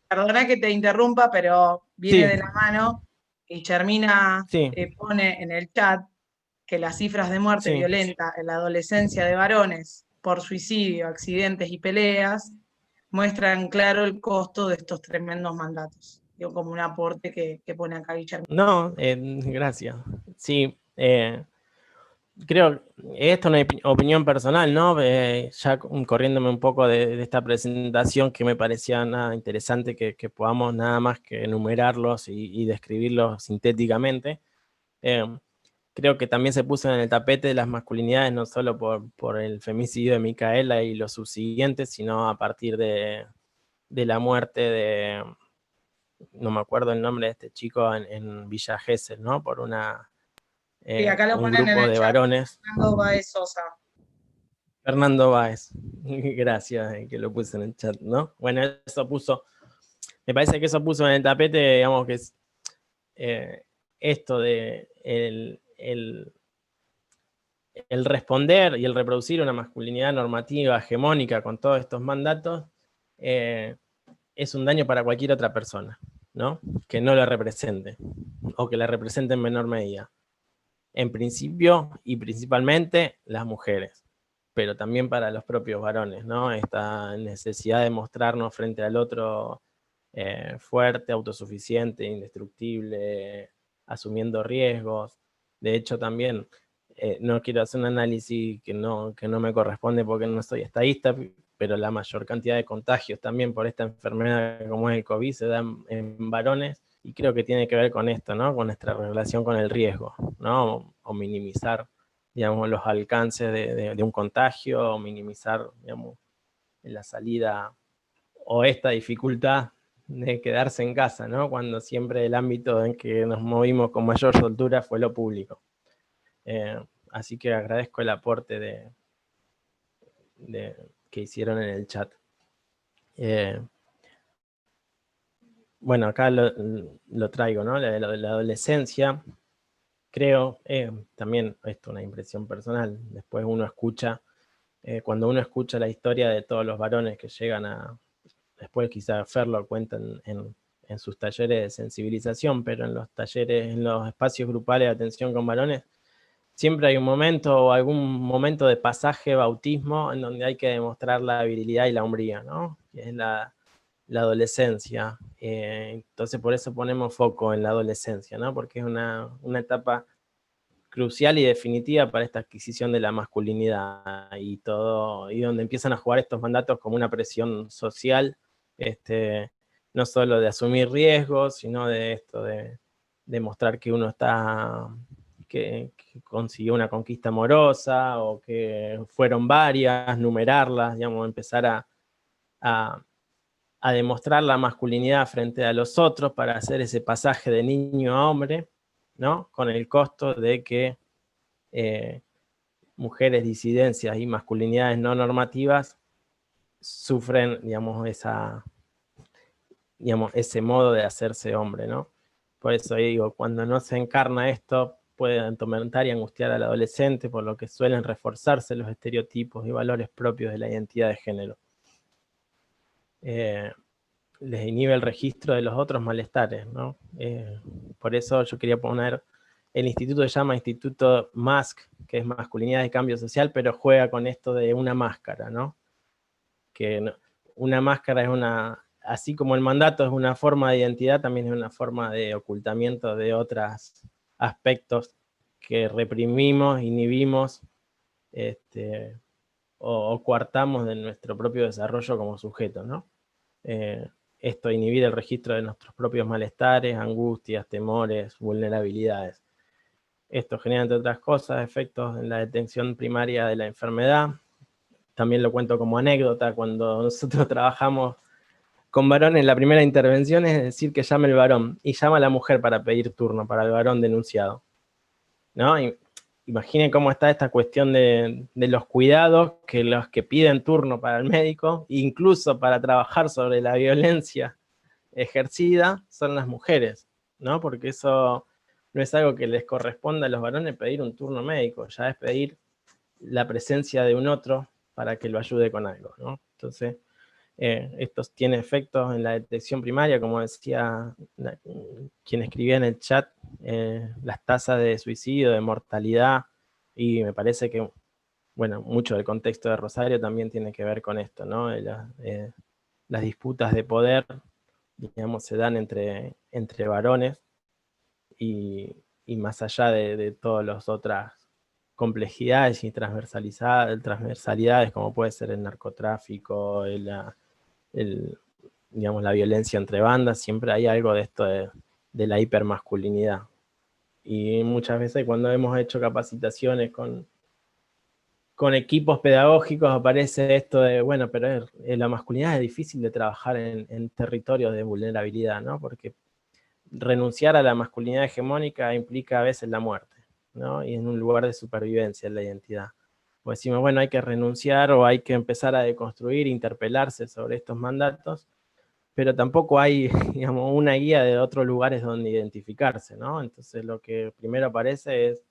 Perdona que te interrumpa, pero viene de la mano, y Charmina Sí. pone en el chat que las cifras de muerte violenta en la adolescencia de varones por suicidio, accidentes y peleas muestran claro el costo de estos tremendos mandatos. Digo, como un aporte que pone acá Guillermo. No, gracias. Sí, creo, esto es una opinión personal, ¿no? Ya corriéndome un poco de esta presentación, que me parecía nada interesante que podamos nada más que enumerarlos y describirlos sintéticamente. Creo que también se puso en el tapete de las masculinidades, no solo por el femicidio de Micaela y los subsiguientes, sino a partir de la muerte de, no me acuerdo el nombre de este chico en Villa Gesell, ¿no? Por Sí, acá lo un ponen en grupo el de chat, varones. Fernando Báez Sosa. Fernando Báez, gracias que lo puse en el chat, ¿no? Bueno, me parece que eso puso en el tapete, digamos, que es esto de el responder y el reproducir una masculinidad normativa hegemónica con todos estos mandatos es un daño para cualquier otra persona, ¿no? Que no la represente, o que la represente en menor medida. En principio y principalmente las mujeres, pero también para los propios varones, ¿no? Esta necesidad de mostrarnos frente al otro fuerte, autosuficiente, indestructible, asumiendo riesgos. De hecho, también no quiero hacer un análisis que no me corresponde porque no soy estadista, pero la mayor cantidad de contagios también por esta enfermedad como es el COVID se dan en varones, y creo que tiene que ver con esto, ¿no? Con nuestra relación con el riesgo, ¿no? O minimizar, digamos, los alcances de un contagio, o minimizar, digamos, la salida o esta dificultad de quedarse en casa, ¿no? Cuando siempre el ámbito en que nos movimos con mayor soltura fue lo público. Así que agradezco el aporte que hicieron en el chat. Bueno, acá lo traigo, ¿no? La adolescencia, creo, también esto es una impresión personal, después uno escucha, cuando uno escucha la historia de todos los varones que llegan después quizá Fer lo cuenta en sus talleres de sensibilización, pero en los talleres, en los espacios grupales de atención con varones, siempre hay un momento o algún momento de pasaje, bautismo, en donde hay que demostrar la virilidad y la hombría, ¿no? Que es la adolescencia. Entonces por eso ponemos foco en la adolescencia, ¿no? Porque es una etapa crucial y definitiva para esta adquisición de la masculinidad y donde empiezan a jugar estos mandatos como una presión social, no solo de asumir riesgos, sino de esto, de demostrar que uno que consiguió una conquista amorosa, o que fueron varias, numerarlas, digamos, empezar a demostrar la masculinidad frente a los otros para hacer ese pasaje de niño a hombre, ¿no? Con el costo de que mujeres, disidencias y masculinidades no normativas sufren, digamos, digamos, ese modo de hacerse hombre, ¿no? Por eso digo, cuando no se encarna esto, puede atormentar y angustiar al adolescente, por lo que suelen reforzarse los estereotipos y valores propios de la identidad de género. Les inhibe el registro de los otros malestares, ¿no? Por eso yo quería poner, el instituto se llama Instituto Mask, que es masculinidad de cambio social, pero juega con esto de una máscara, ¿no? Que una máscara es una, así como el mandato es una forma de identidad, también es una forma de ocultamiento de otros aspectos que reprimimos, inhibimos, o coartamos de nuestro propio desarrollo como sujeto, ¿no? Esto inhibir el registro de nuestros propios malestares, angustias, temores, vulnerabilidades. Esto genera, entre otras cosas, efectos en la detección primaria de la enfermedad. También lo cuento como anécdota, cuando nosotros trabajamos con varones, la primera intervención es decir que llame el varón, y llama a la mujer para pedir turno para el varón denunciado, ¿no? Imaginen cómo está esta cuestión de los cuidados, que los que piden turno para el médico, incluso para trabajar sobre la violencia ejercida, son las mujeres, ¿no? Porque eso no es algo que les corresponda a los varones pedir un turno médico, ya es pedir la presencia de un otro para que lo ayude con algo, ¿no? Entonces, esto tiene efectos en la detección primaria, como decía quien escribía en el chat, las tasas de suicidio, de mortalidad, y me parece que, bueno, mucho del contexto de Rosario también tiene que ver con esto, ¿no? Las disputas de poder, digamos, se dan entre varones, y más allá de todas las otras complejidades y transversalidades, como puede ser el narcotráfico, digamos, la violencia entre bandas, siempre hay algo de esto de la hipermasculinidad. Y muchas veces cuando hemos hecho capacitaciones con equipos pedagógicos aparece esto de, bueno, pero la masculinidad es difícil de trabajar en territorios de vulnerabilidad, ¿no? Porque renunciar a la masculinidad hegemónica implica a veces la muerte, ¿no? Y en un lugar de supervivencia en la identidad. O decimos, bueno, hay que renunciar o hay que empezar a deconstruir, interpelarse sobre estos mandatos, pero tampoco hay, digamos, una guía de otros lugares donde identificarse, ¿no? Entonces lo que primero aparece es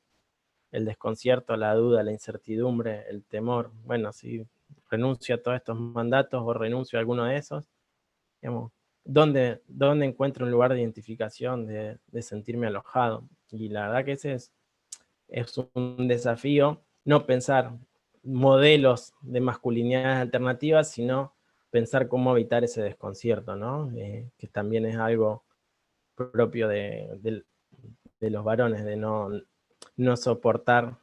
el desconcierto, la duda, la incertidumbre, el temor. Bueno, si renuncio a todos estos mandatos o renuncio a alguno de esos, digamos, ¿dónde encuentro un lugar de identificación, de sentirme alojado? Y la verdad que ese es un desafío, no pensar modelos de masculinidades alternativas, sino pensar cómo evitar ese desconcierto, ¿no? Que también es algo propio de los varones, de no soportar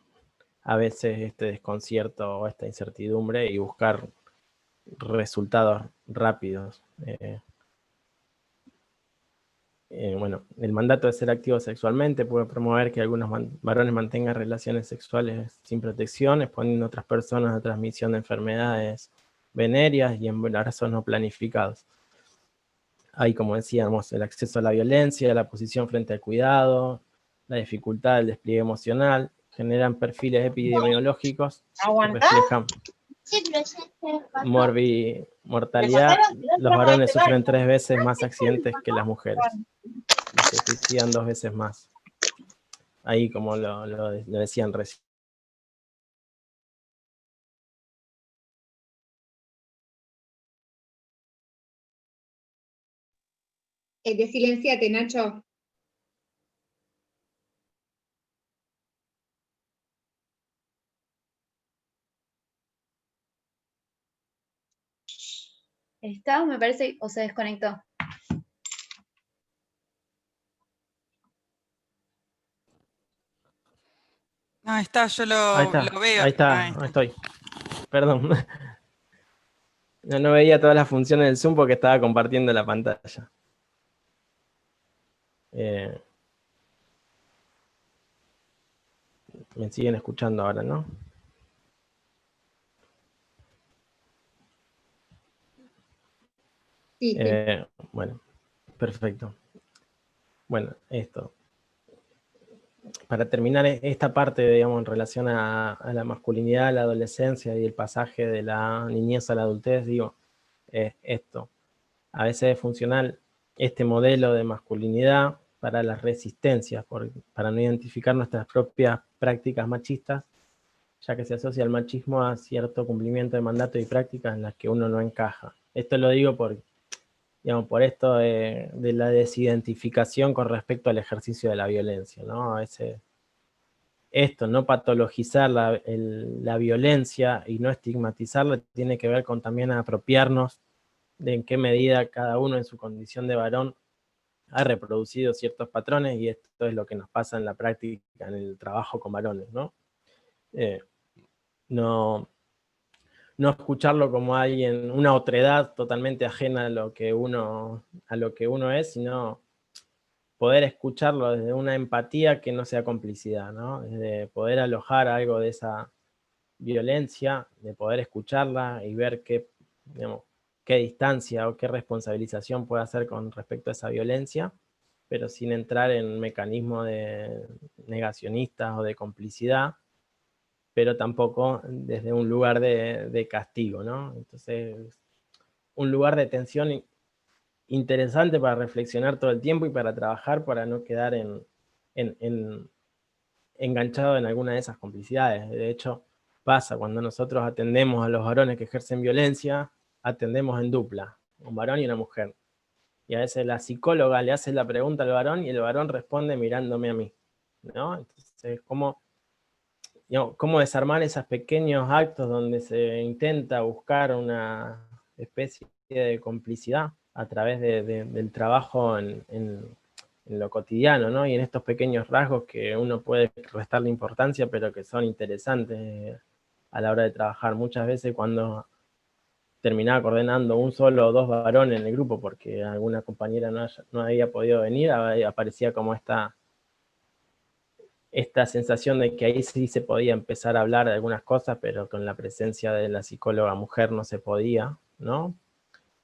a veces este desconcierto o esta incertidumbre y buscar resultados rápidos. Bueno, el mandato de ser activo sexualmente puede promover que algunos varones mantengan relaciones sexuales sin protección, exponiendo a otras personas a transmisión de enfermedades venéreas y embarazos no planificados. Hay, como decíamos, el acceso a la violencia, la posición frente al cuidado, la dificultad del despliegue emocional, generan perfiles epidemiológicos que reflejan mortalidad. Los varones sufren 3 veces más accidentes que las mujeres. Y se suicidan 2 veces más. Ahí, como lo decían recién. Silenciate, Nacho. ¿Está? Me parece, o se desconectó. No, está, yo lo veo. Ahí está, ahí estoy. Perdón. No veía todas las funciones del Zoom porque estaba compartiendo la pantalla. Me siguen escuchando ahora, ¿no? Sí. Bueno, perfecto. Bueno, esto. Para terminar esta parte, digamos, en relación a la masculinidad, la adolescencia y el pasaje de la niñez a la adultez, digo, esto. A veces es funcional este modelo de masculinidad para las resistencias, para no identificar nuestras propias prácticas machistas, ya que se asocia el machismo a cierto cumplimiento de mandatos y prácticas en las que uno no encaja. Esto lo digo por esto de la desidentificación con respecto al ejercicio de la violencia, ¿no? Esto, no patologizar la violencia y no estigmatizarla, tiene que ver con también apropiarnos de en qué medida cada uno en su condición de varón ha reproducido ciertos patrones, y esto es lo que nos pasa en la práctica, en el trabajo con varones, ¿no? No escucharlo como alguien, una otredad totalmente ajena a lo que uno es, sino poder escucharlo desde una empatía que no sea complicidad, ¿no? Desde poder alojar algo de esa violencia, de poder escucharla y ver qué distancia o qué responsabilización puede hacer con respecto a esa violencia, pero sin entrar en mecanismos de negacionistas o de complicidad, pero tampoco desde un lugar de castigo, ¿no? Entonces, un lugar de tensión interesante para reflexionar todo el tiempo y para trabajar, para no quedar enganchado en alguna de esas complicidades. De hecho, pasa cuando nosotros atendemos a los varones que ejercen violencia, atendemos en dupla, un varón y una mujer. Y a veces la psicóloga le hace la pregunta al varón y el varón responde mirándome a mí, ¿no? Entonces, ¿cómo desarmar esos pequeños actos donde se intenta buscar una especie de complicidad a través del trabajo en lo cotidiano, ¿no? Y en estos pequeños rasgos que uno puede restarle importancia, pero que son interesantes a la hora de trabajar. Muchas veces cuando terminaba coordinando un solo o dos varones en el grupo porque alguna compañera no había podido venir, aparecía como esta sensación de que ahí sí se podía empezar a hablar de algunas cosas, pero con la presencia de la psicóloga mujer no se podía, ¿no?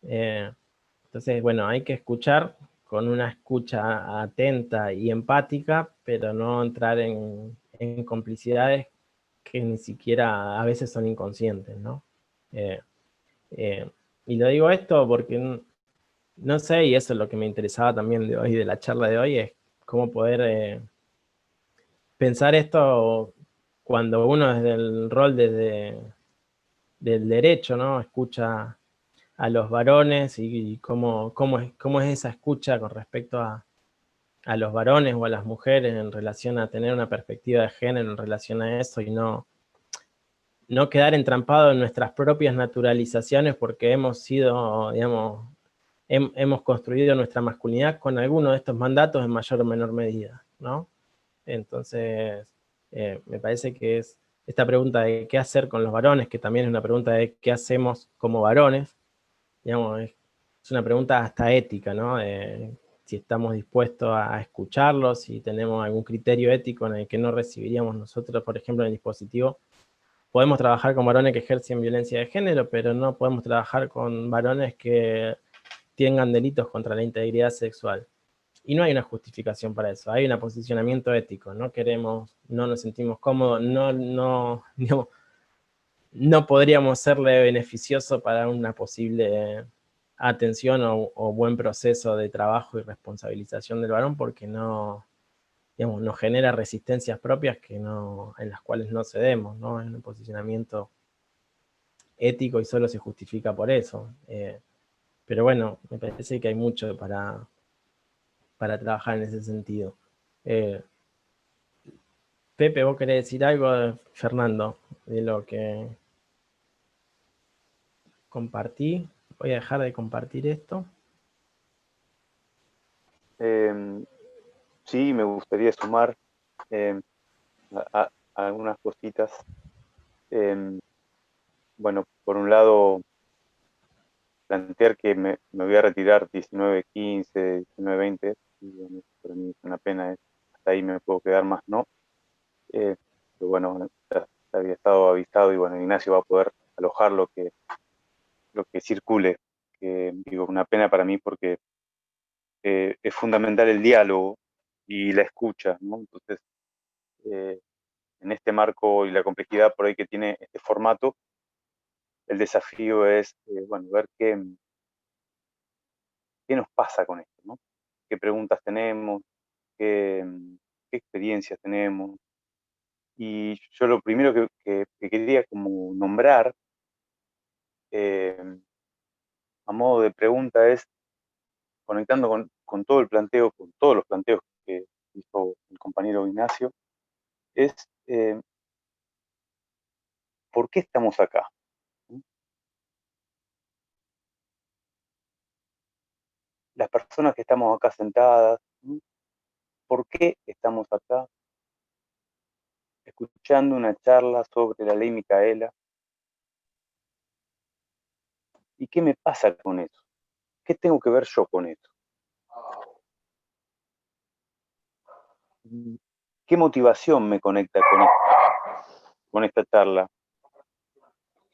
Entonces, bueno, hay que escuchar con una escucha atenta y empática, pero no entrar en complicidades que ni siquiera a veces son inconscientes, ¿no? Y lo digo esto porque no sé, y eso es lo que me interesaba también de hoy, de la charla de hoy, es cómo poder pensar esto cuando uno desde el rol del derecho, ¿no? Escucha a los varones y cómo es esa escucha con respecto a los varones o a las mujeres en relación a tener una perspectiva de género en relación a eso, y no quedar entrampado en nuestras propias naturalizaciones porque hemos sido, digamos, hemos construido nuestra masculinidad con alguno de estos mandatos en mayor o menor medida, ¿no? Entonces, me parece que es esta pregunta de qué hacer con los varones, que también es una pregunta de qué hacemos como varones, digamos, es una pregunta hasta ética, ¿no? Si estamos dispuestos a escucharlos, si tenemos algún criterio ético en el que no recibiríamos nosotros, por ejemplo, en el dispositivo. Podemos trabajar con varones que ejercen violencia de género, pero no podemos trabajar con varones que tengan delitos contra la integridad sexual. Y no hay una justificación para eso, hay un posicionamiento ético. No queremos, no nos sentimos cómodos, no podríamos serle beneficioso para una posible atención o buen proceso de trabajo y responsabilización del varón, porque nos genera resistencias propias en las cuales no cedemos, ¿no? Es un posicionamiento ético y solo se justifica por eso. Pero bueno, me parece que hay mucho para trabajar en ese sentido. Pepe, ¿vos querés decir algo, Fernando, de lo que compartí? Voy a dejar de compartir esto. Sí, me gustaría sumar a algunas cositas. Bueno, por un lado, plantear que me voy a retirar 19-15, 19-20, y bueno, para mí es una pena, hasta ahí me puedo quedar más, ¿no? Pero bueno, ya había estado avisado y bueno, Ignacio va a poder alojar lo que circule, que digo, una pena para mí porque es fundamental el diálogo y la escucha, ¿no? Entonces, en este marco y la complejidad por ahí que tiene este formato, el desafío es, bueno, ver qué nos pasa con esto, ¿no? ¿Qué preguntas tenemos? ¿Qué experiencias tenemos? Y yo lo primero que quería como nombrar, a modo de pregunta, es, conectando con todo el planteo, con todos los planteos que hizo el compañero Ignacio, es ¿por qué estamos acá? Las personas que estamos acá sentadas, ¿no? ¿Por qué estamos acá escuchando una charla sobre la ley Micaela? ¿Y qué me pasa con eso? ¿Qué tengo que ver yo con eso? ¿Qué motivación me conecta con esta charla?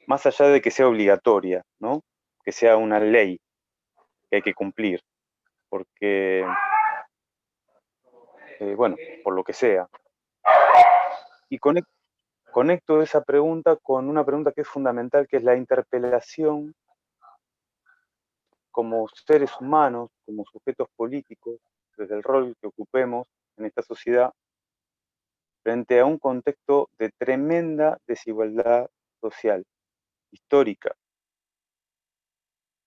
Más allá de que sea obligatoria, ¿no? Que sea una ley que hay que cumplir, porque, bueno, por lo que sea. Y conecto esa pregunta con una pregunta que es fundamental, que es la interpelación como seres humanos, como sujetos políticos, desde el rol que ocupemos en esta sociedad, frente a un contexto de tremenda desigualdad social, histórica,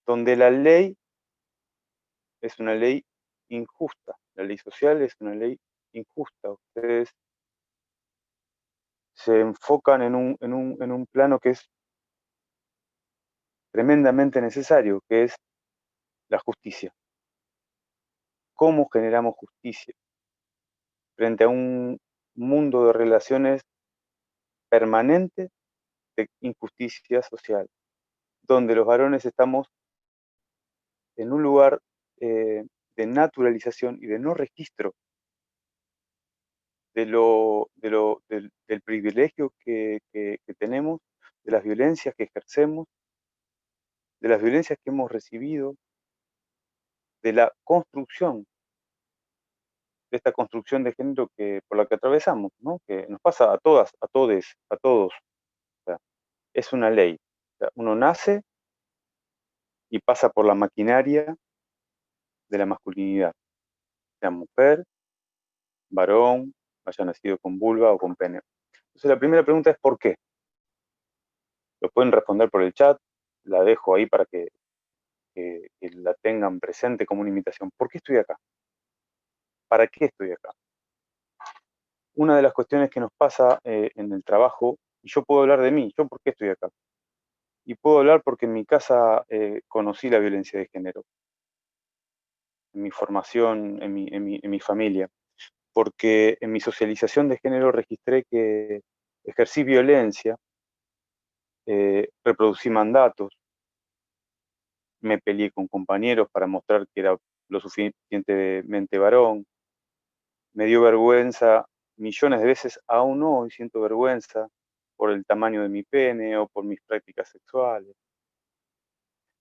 donde la ley es una ley injusta, la ley social es una ley injusta. Ustedes se enfocan en un plano que es tremendamente necesario, que es la justicia. ¿Cómo generamos justicia frente a un mundo de relaciones permanentes de injusticia social, donde los varones estamos en un lugar de naturalización y de no registro del privilegio que tenemos, de las violencias que ejercemos, de las violencias que hemos recibido, de la construcción, de esta construcción de género por la que atravesamos, ¿no? Que nos pasa a todas, a todes, a todos. O sea, es una ley. O sea, uno nace y pasa por la maquinaria de la masculinidad, sea mujer, varón, haya nacido con vulva o con pene. Entonces la primera pregunta es ¿por qué? Lo pueden responder por el chat, la dejo ahí para que la tengan presente como una invitación. ¿Por qué estoy acá? ¿Para qué estoy acá? Una de las cuestiones que nos pasa en el trabajo, y yo puedo hablar de mí, ¿yo por qué estoy acá? Y puedo hablar porque en mi casa conocí la violencia de género, en mi formación, en mi familia, porque en mi socialización de género registré que ejercí violencia, reproducí mandatos, me peleé con compañeros para mostrar que era lo suficientemente varón, me dio vergüenza, millones de veces aún hoy siento vergüenza por el tamaño de mi pene o por mis prácticas sexuales.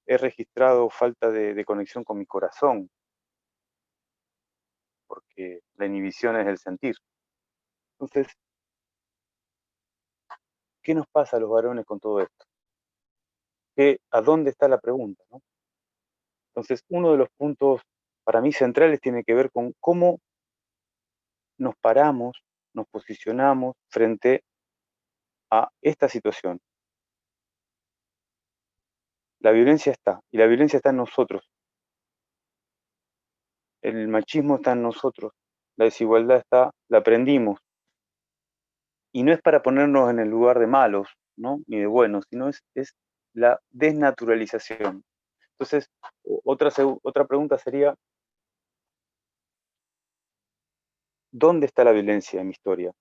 He registrado falta de conexión con mi corazón, porque la inhibición es el sentir. Entonces, ¿qué nos pasa a los varones con todo esto? ¿A dónde está la pregunta, ¿no? Entonces, uno de los puntos para mí centrales tiene que ver con cómo nos paramos, nos posicionamos frente a esta situación. La violencia está, y la violencia está en nosotros. El machismo está en nosotros, la desigualdad está, la aprendimos. Y no es para ponernos en el lugar de malos, ¿no? Ni de buenos, sino es la desnaturalización. Entonces, otra pregunta sería, ¿dónde está la violencia en mi historia?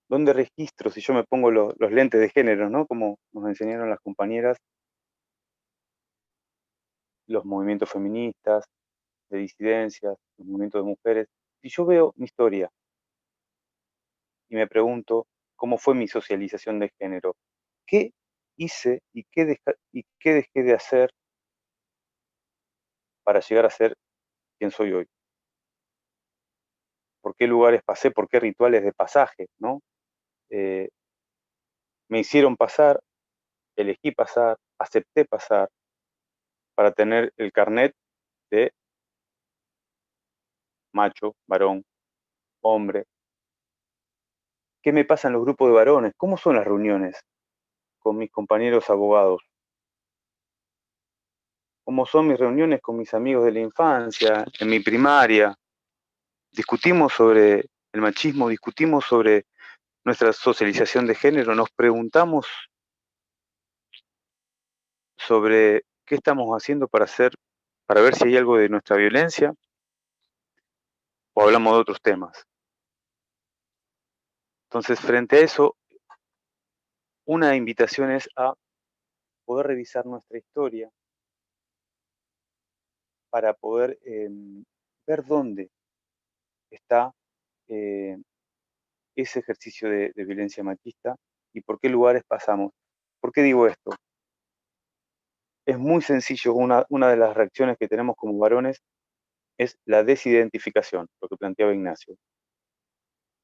¿Dónde registro, si yo me pongo los lentes de género, ¿no? Como nos enseñaron las compañeras, los movimientos feministas, de disidencias, los movimientos de mujeres? Si yo veo mi historia y me pregunto cómo fue mi socialización de género, ¿qué hice y qué dejé de hacer para llegar a ser quien soy hoy? ¿Por qué lugares pasé? ¿Por qué rituales de pasaje, ¿no? Me hicieron pasar, elegí pasar, acepté pasar, para tener el carnet de macho, varón, hombre. ¿Qué me pasa en los grupos de varones? ¿Cómo son las reuniones con mis compañeros abogados? ¿Cómo son mis reuniones con mis amigos de la infancia, en mi primaria? Discutimos sobre el machismo, discutimos sobre nuestra socialización de género, nos preguntamos sobre qué estamos haciendo para ver si hay algo de nuestra violencia, o hablamos de otros temas. Entonces, frente a eso, una invitación es a poder revisar nuestra historia para poder ver dónde está ese ejercicio de violencia machista y por qué lugares pasamos. ¿Por qué digo esto? Es muy sencillo, una de las reacciones que tenemos como varones es la desidentificación, lo que planteaba Ignacio.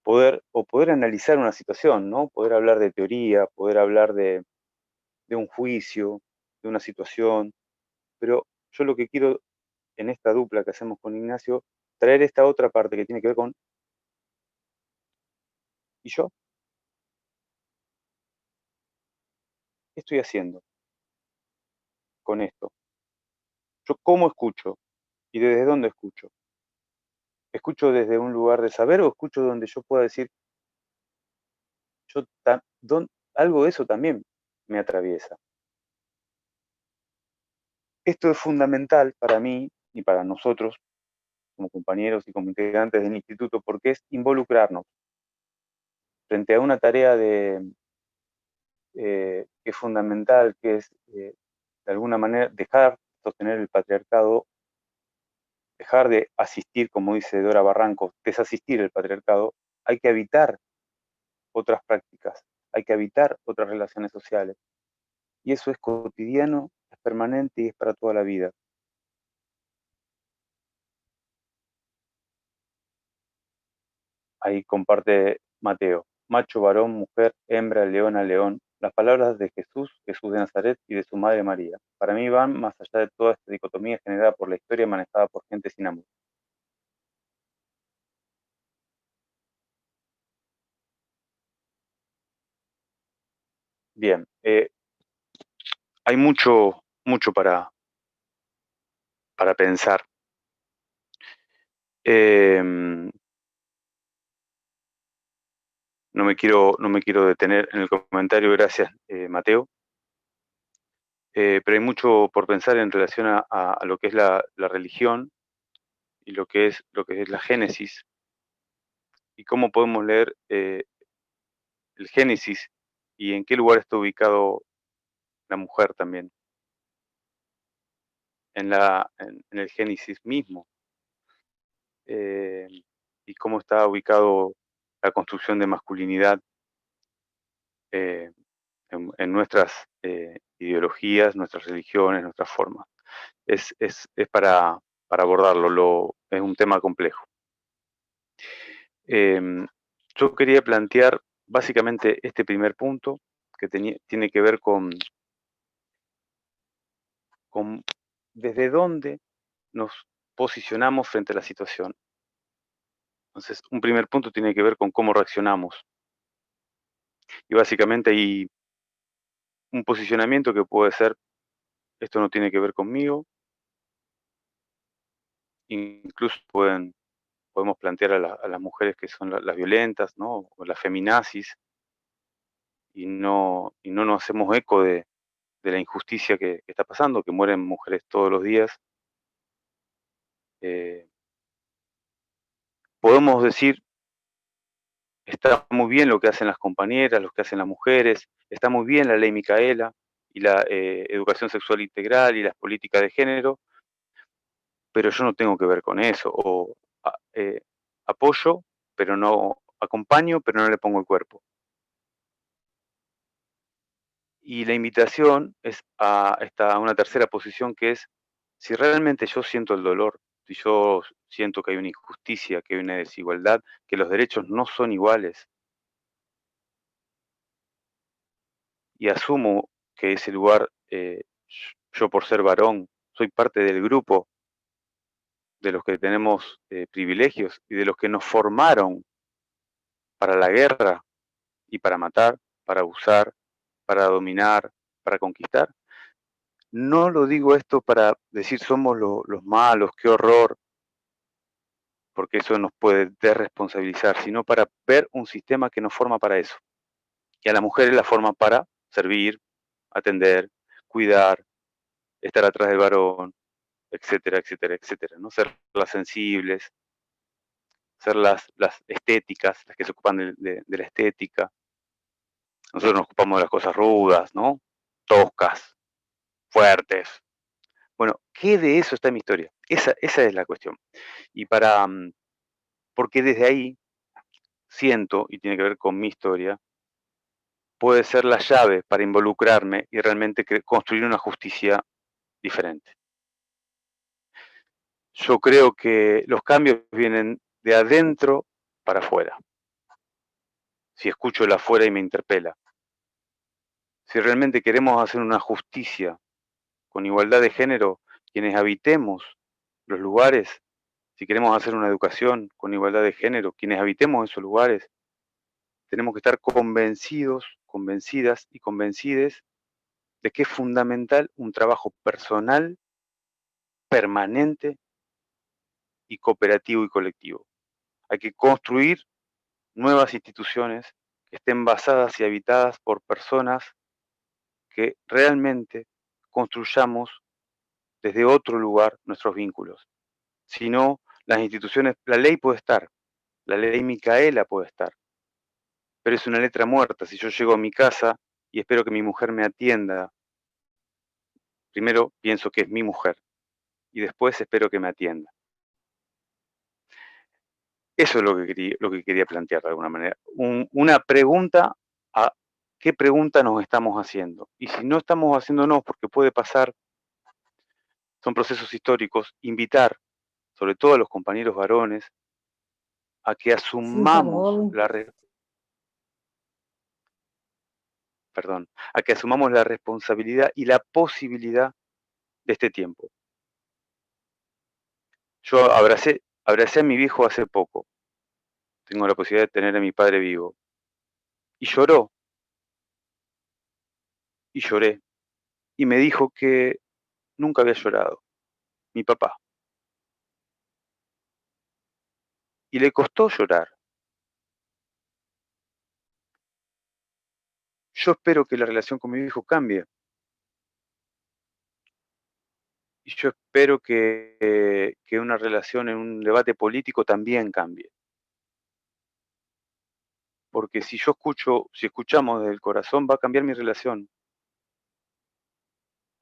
Poder analizar una situación, ¿no? Poder hablar de teoría, poder hablar de un juicio, de una situación, pero yo lo que quiero en esta dupla que hacemos con Ignacio, traer esta otra parte que tiene que ver con ¿y yo? ¿Qué estoy haciendo con esto? ¿Yo cómo escucho? ¿Y desde dónde escucho? ¿Escucho desde un lugar de saber o escucho donde yo pueda decir, algo de eso también me atraviesa? Esto es fundamental para mí y para nosotros, como compañeros y como integrantes del instituto, porque es involucrarnos frente a una tarea que es fundamental, que es, de alguna manera, dejar sostener el patriarcado, dejar de asistir, como dice Dora Barranco, desasistir el patriarcado. Hay que evitar otras prácticas, hay que evitar otras relaciones sociales. Y eso es cotidiano, es permanente y es para toda la vida. Ahí comparte Mateo. Macho, varón, mujer, hembra, leona, león. Las palabras de Jesús, Jesús de Nazaret y de su madre María. Para mí van más allá de toda esta dicotomía generada por la historia manejada por gente sin amor. Bien, hay mucho para pensar. No me quiero detener en el comentario, gracias Mateo. Pero hay mucho por pensar en relación a lo que es la religión y lo que es la Génesis, y cómo podemos leer el Génesis y en qué lugar está ubicado la mujer también, en el Génesis mismo, y cómo está ubicado la construcción de masculinidad en nuestras ideologías, nuestras religiones, nuestras formas. Es para abordarlo, es un tema complejo. Yo quería plantear básicamente este primer punto, que tiene que ver con desde dónde nos posicionamos frente a la situación. Entonces, un primer punto tiene que ver con cómo reaccionamos. Y básicamente hay un posicionamiento que puede ser, esto no tiene que ver conmigo. Incluso podemos plantear a las mujeres que son las violentas, ¿no? O las feminazis, y no nos hacemos eco de la injusticia que está pasando, que mueren mujeres todos los días. Podemos decir, está muy bien lo que hacen las compañeras, lo que hacen las mujeres, está muy bien la ley Micaela y la educación sexual integral y las políticas de género, pero yo no tengo que ver con eso, o apoyo, pero no acompaño, pero no le pongo el cuerpo. Y la invitación es a una tercera posición, que es, si realmente yo siento el dolor, si yo siento que hay una injusticia, que hay una desigualdad, que los derechos no son iguales, y asumo que ese lugar, yo por ser varón, soy parte del grupo de los que tenemos privilegios y de los que nos formaron para la guerra y para matar, para abusar, para dominar, para conquistar. No lo digo esto para decir somos los malos, qué horror, porque eso nos puede desresponsabilizar, sino para ver un sistema que nos forma para eso. Y a la mujer la forma para servir, atender, cuidar, estar atrás del varón, etcétera, etcétera, etcétera, ¿no? Ser las sensibles, ser las estéticas, las que se ocupan de la estética. Nosotros nos ocupamos de las cosas rudas, ¿no? Toscas, fuertes. Bueno, ¿qué de eso está en mi historia? Esa es la cuestión. Y porque desde ahí siento, y tiene que ver con mi historia, puede ser la llave para involucrarme y realmente construir una justicia diferente. Yo creo que los cambios vienen de adentro para afuera. Si escucho el afuera y me interpela. Si realmente queremos hacer una justicia con igualdad de género, quienes habitemos los lugares, si queremos hacer una educación con igualdad de género, quienes habitemos esos lugares, tenemos que estar convencidos, convencidas y convencides de que es fundamental un trabajo personal, permanente y cooperativo y colectivo. Hay que construir nuevas instituciones que estén basadas y habitadas por personas que realmente construyamos desde otro lugar nuestros vínculos. Si no, las instituciones, la ley puede estar, la ley Micaela puede estar, pero es una letra muerta. Si yo llego a mi casa y espero que mi mujer me atienda, primero pienso que es mi mujer y después espero que me atienda. Eso es lo que quería plantear de alguna manera. Una pregunta a qué pregunta nos estamos haciendo. Y si no estamos haciéndonos, porque puede pasar, son procesos históricos, invitar, sobre todo a los compañeros varones, a que asumamos a que asumamos la responsabilidad y la posibilidad de este tiempo. Yo abracé a mi viejo hace poco. Tengo la posibilidad de tener a mi padre vivo. Y lloró. Y lloré. Y me dijo que nunca había llorado. Mi papá. Y le costó llorar. Yo espero que la relación con mi hijo cambie. Y yo espero que una relación en un debate político también cambie. Porque si escuchamos desde el corazón, va a cambiar mi relación.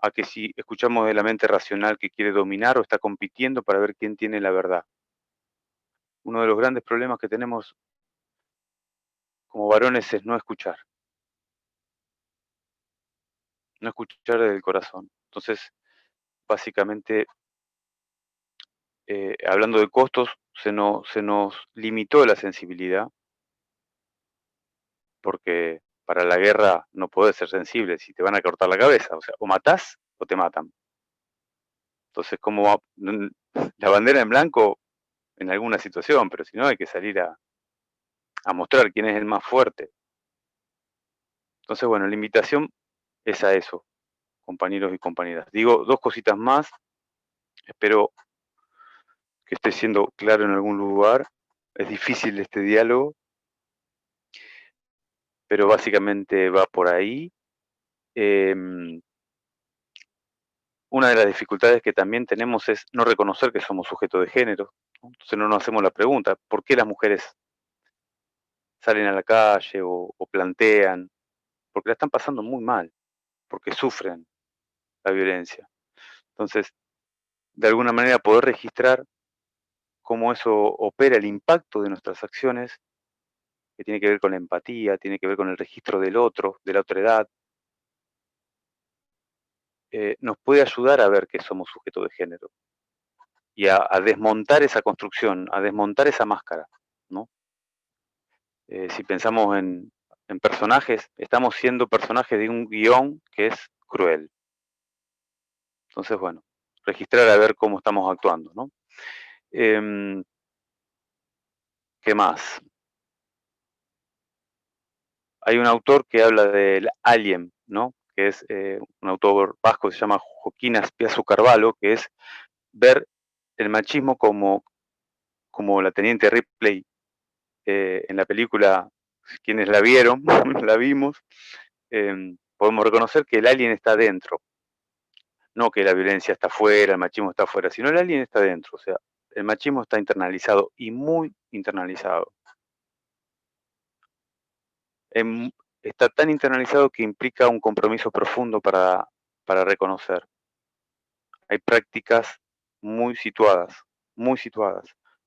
A que si escuchamos de la mente racional que quiere dominar o está compitiendo para ver quién tiene la verdad. Uno de los grandes problemas que tenemos como varones es no escuchar. No escuchar desde el corazón. Entonces, básicamente, hablando de costos, se nos limitó la sensibilidad, porque para la guerra no podés ser sensible, si te van a cortar la cabeza, o sea, o matás o te matan. Entonces, como la bandera en blanco en alguna situación, pero si no hay que salir a mostrar quién es el más fuerte. Entonces, bueno, la invitación es a eso, compañeros y compañeras. Digo dos cositas más, espero que esté siendo claro en algún lugar. Es difícil este diálogo, pero básicamente va por ahí. Una de las dificultades que también tenemos es no reconocer que somos sujetos de género, ¿no? Entonces no nos hacemos la pregunta, ¿por qué las mujeres salen a la calle o plantean? Porque la están pasando muy mal, porque sufren la violencia. Entonces, de alguna manera poder registrar cómo eso opera, el impacto de nuestras acciones, que tiene que ver con la empatía, tiene que ver con el registro del otro, de la otra edad, nos puede ayudar a ver que somos sujetos de género y a desmontar esa construcción, a desmontar esa máscara, ¿no? Si pensamos en personajes, estamos siendo personajes de un guión que es cruel. Entonces, bueno, registrar a ver cómo estamos actuando, ¿no? ¿Qué más? Hay un autor que habla del alien, ¿no? Que es un autor vasco que se llama Joaquín Azpiazu Carvalho, que es ver el machismo como la teniente Ripley en la película, quienes la vieron, la vimos, podemos reconocer que el alien está dentro, no que la violencia está afuera, el machismo está afuera, sino el alien está dentro, o sea, el machismo está internalizado y muy internalizado. Está tan internalizado que implica un compromiso profundo para reconocer. Hay prácticas muy situadas, muy situadas.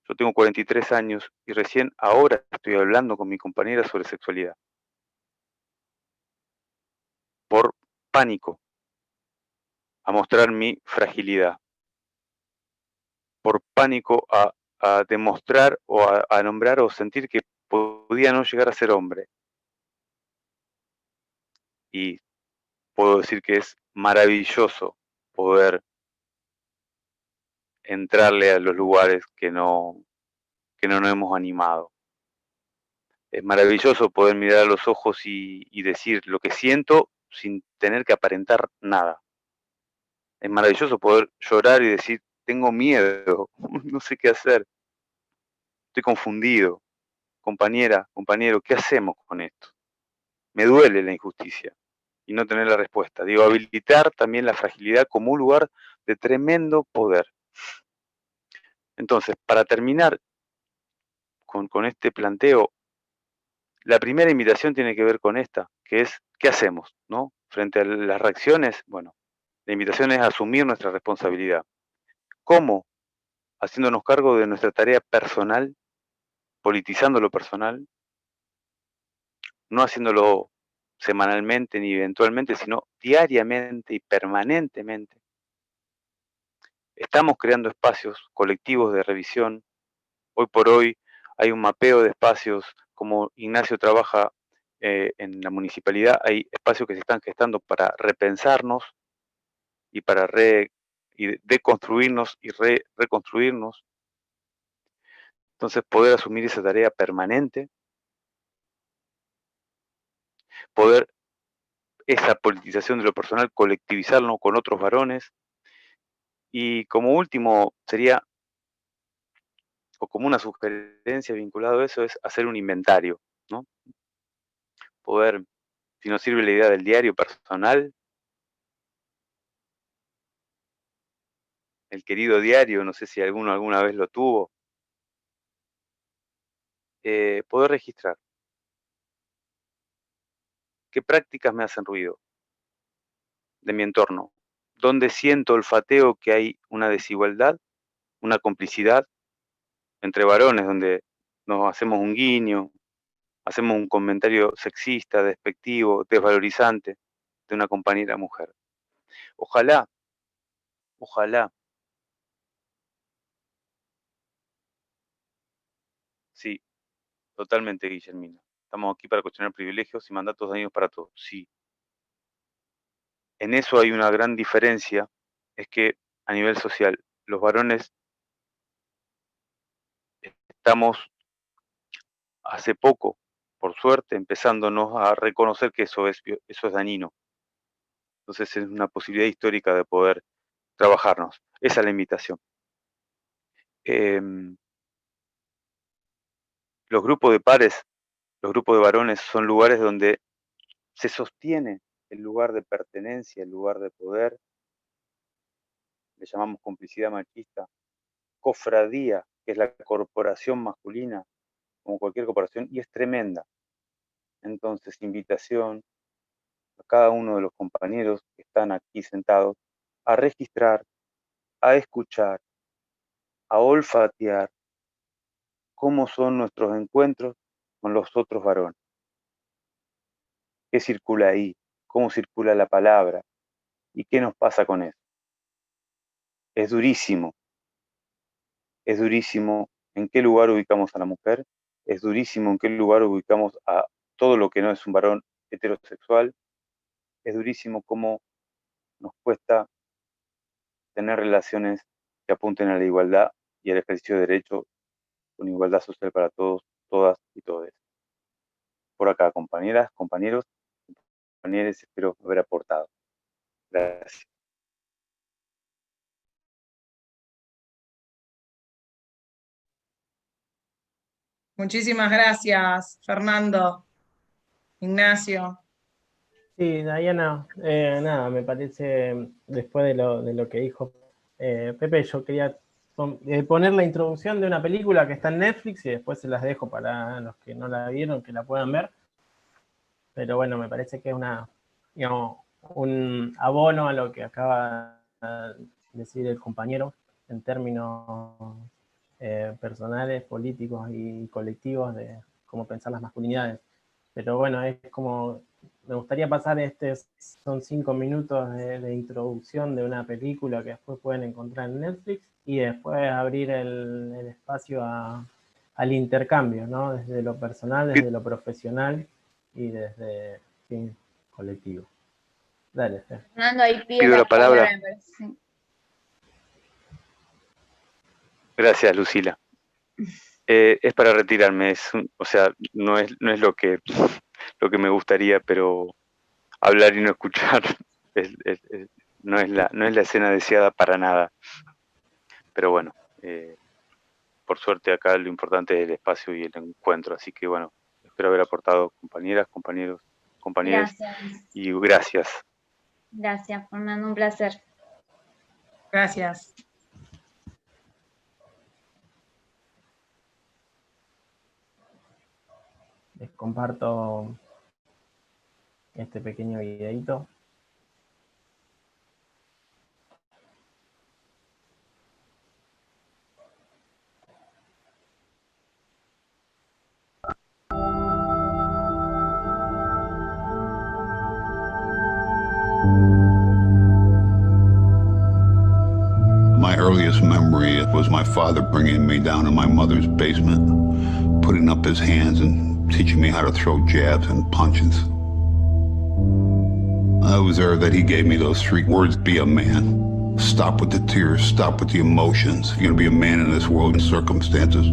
Yo tengo 43 años y recién ahora estoy hablando con mi compañera sobre sexualidad. Por pánico a mostrar mi fragilidad. Por pánico a demostrar o a nombrar o sentir que podía no llegar a ser hombre. Y puedo decir que es maravilloso poder entrarle a los lugares que no nos hemos animado. Es maravilloso poder mirar a los ojos y decir lo que siento sin tener que aparentar nada. Es maravilloso poder llorar y decir, tengo miedo, no sé qué hacer, estoy confundido. Compañera, compañero, ¿qué hacemos con esto? Me duele la injusticia y no tener la respuesta. Digo, habilitar también la fragilidad como un lugar de tremendo poder. Entonces, para terminar con este planteo, la primera invitación tiene que ver con esta, que es, ¿qué hacemos? ¿No? Frente a las reacciones, bueno, la invitación es asumir nuestra responsabilidad. ¿Cómo? Haciéndonos cargo de nuestra tarea personal, politizando lo personal, no haciéndolo semanalmente ni eventualmente, sino diariamente y permanentemente. Estamos creando espacios colectivos de revisión. Hoy por hoy hay un mapeo de espacios, como Ignacio trabaja en la municipalidad, hay espacios que se están gestando para repensarnos y para deconstruirnos y reconstruirnos. Entonces poder asumir esa tarea permanente, poder esa politización de lo personal, colectivizarlo con otros varones. Y como último sería, o como una sugerencia vinculado a eso, es hacer un inventario, ¿no? Poder, si nos sirve la idea del diario personal, el querido diario, no sé si alguno alguna vez lo tuvo, poder registrar qué prácticas me hacen ruido de mi entorno, dónde siento, olfateo que hay una desigualdad, una complicidad entre varones, donde nos hacemos un guiño, hacemos un comentario sexista, despectivo, desvalorizante de una compañera mujer. Ojalá, ojalá, sí, totalmente, Guillermina. Estamos aquí para cuestionar privilegios y mandatos dañinos para todos, sí. En eso hay una gran diferencia, es que a nivel social, los varones estamos hace poco, por suerte, empezándonos a reconocer que eso es dañino. Entonces es una posibilidad histórica de poder trabajarnos. Esa es la invitación. Los grupos de pares, los grupos de varones son lugares donde se sostiene el lugar de pertenencia, el lugar de poder. Le llamamos complicidad machista. Cofradía, que es la corporación masculina, como cualquier corporación, y es tremenda. Entonces, invitación a cada uno de los compañeros que están aquí sentados a registrar, a escuchar, a olfatear cómo son nuestros encuentros con los otros varones. ¿Qué circula ahí? ¿Cómo circula la palabra? ¿Y qué nos pasa con eso? Es durísimo en qué lugar ubicamos a la mujer, es durísimo en qué lugar ubicamos a todo lo que no es un varón heterosexual, es durísimo cómo nos cuesta tener relaciones que apunten a la igualdad y al ejercicio de derechos con igualdad social para todos, todas y todos. Por acá, compañeras, compañeros, compañeros, espero haber aportado. Gracias. Muchísimas gracias, Fernando, Ignacio. Sí, Diana, nada, me parece, después de lo que dijo Pepe, yo quería poner la introducción de una película que está en Netflix y después se las dejo para los que no la vieron, que la puedan ver. Pero bueno, me parece que es digamos, un abono a lo que acaba de decir el compañero en términos personales, políticos y colectivos de cómo pensar las masculinidades. Pero bueno, es como, me gustaría pasar son 5 minutos de introducción de una película que después pueden encontrar en Netflix y después abrir el espacio al intercambio, ¿no? Desde lo personal, desde lo profesional y desde colectivo. Dale, Fer. Fernando, ahí pido la palabra. Gracias, Lucila. Es para retirarme, o sea, no es lo que me gustaría, pero hablar y no escuchar no es la escena deseada para nada. Pero bueno, por suerte acá lo importante es el espacio y el encuentro, así que bueno, espero haber aportado, compañeras, compañeros, compañeras. Gracias. Y gracias. Gracias, Fernando, un placer. Gracias. Les comparto este pequeño videito. My earliest memory was my father bringing me down to my mother's basement, putting up his hands and teaching me how to throw jabs and punches. I was there that he gave me those 3 words: be a man. Stop with the tears, stop with the emotions. If you're gonna be a man in this world and circumstances.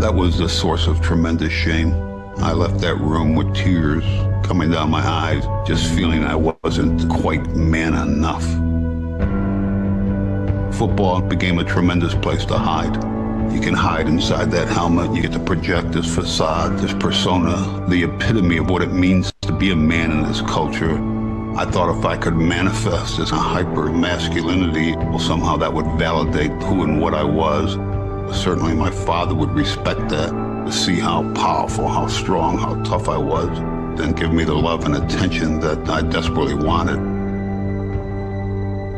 That was the source of tremendous shame. I left that room with tears coming down my eyes, just feeling I wasn't quite man enough. Football became a tremendous place to hide. You can hide inside that helmet. You get to project this facade, this persona, the epitome of what it means to be a man in this culture. I thought if I could manifest this hyper masculinity, well, somehow that would validate who and what I was. Certainly my father would respect that, to see how powerful, how strong, how tough I was, then give me the love and attention that I desperately wanted.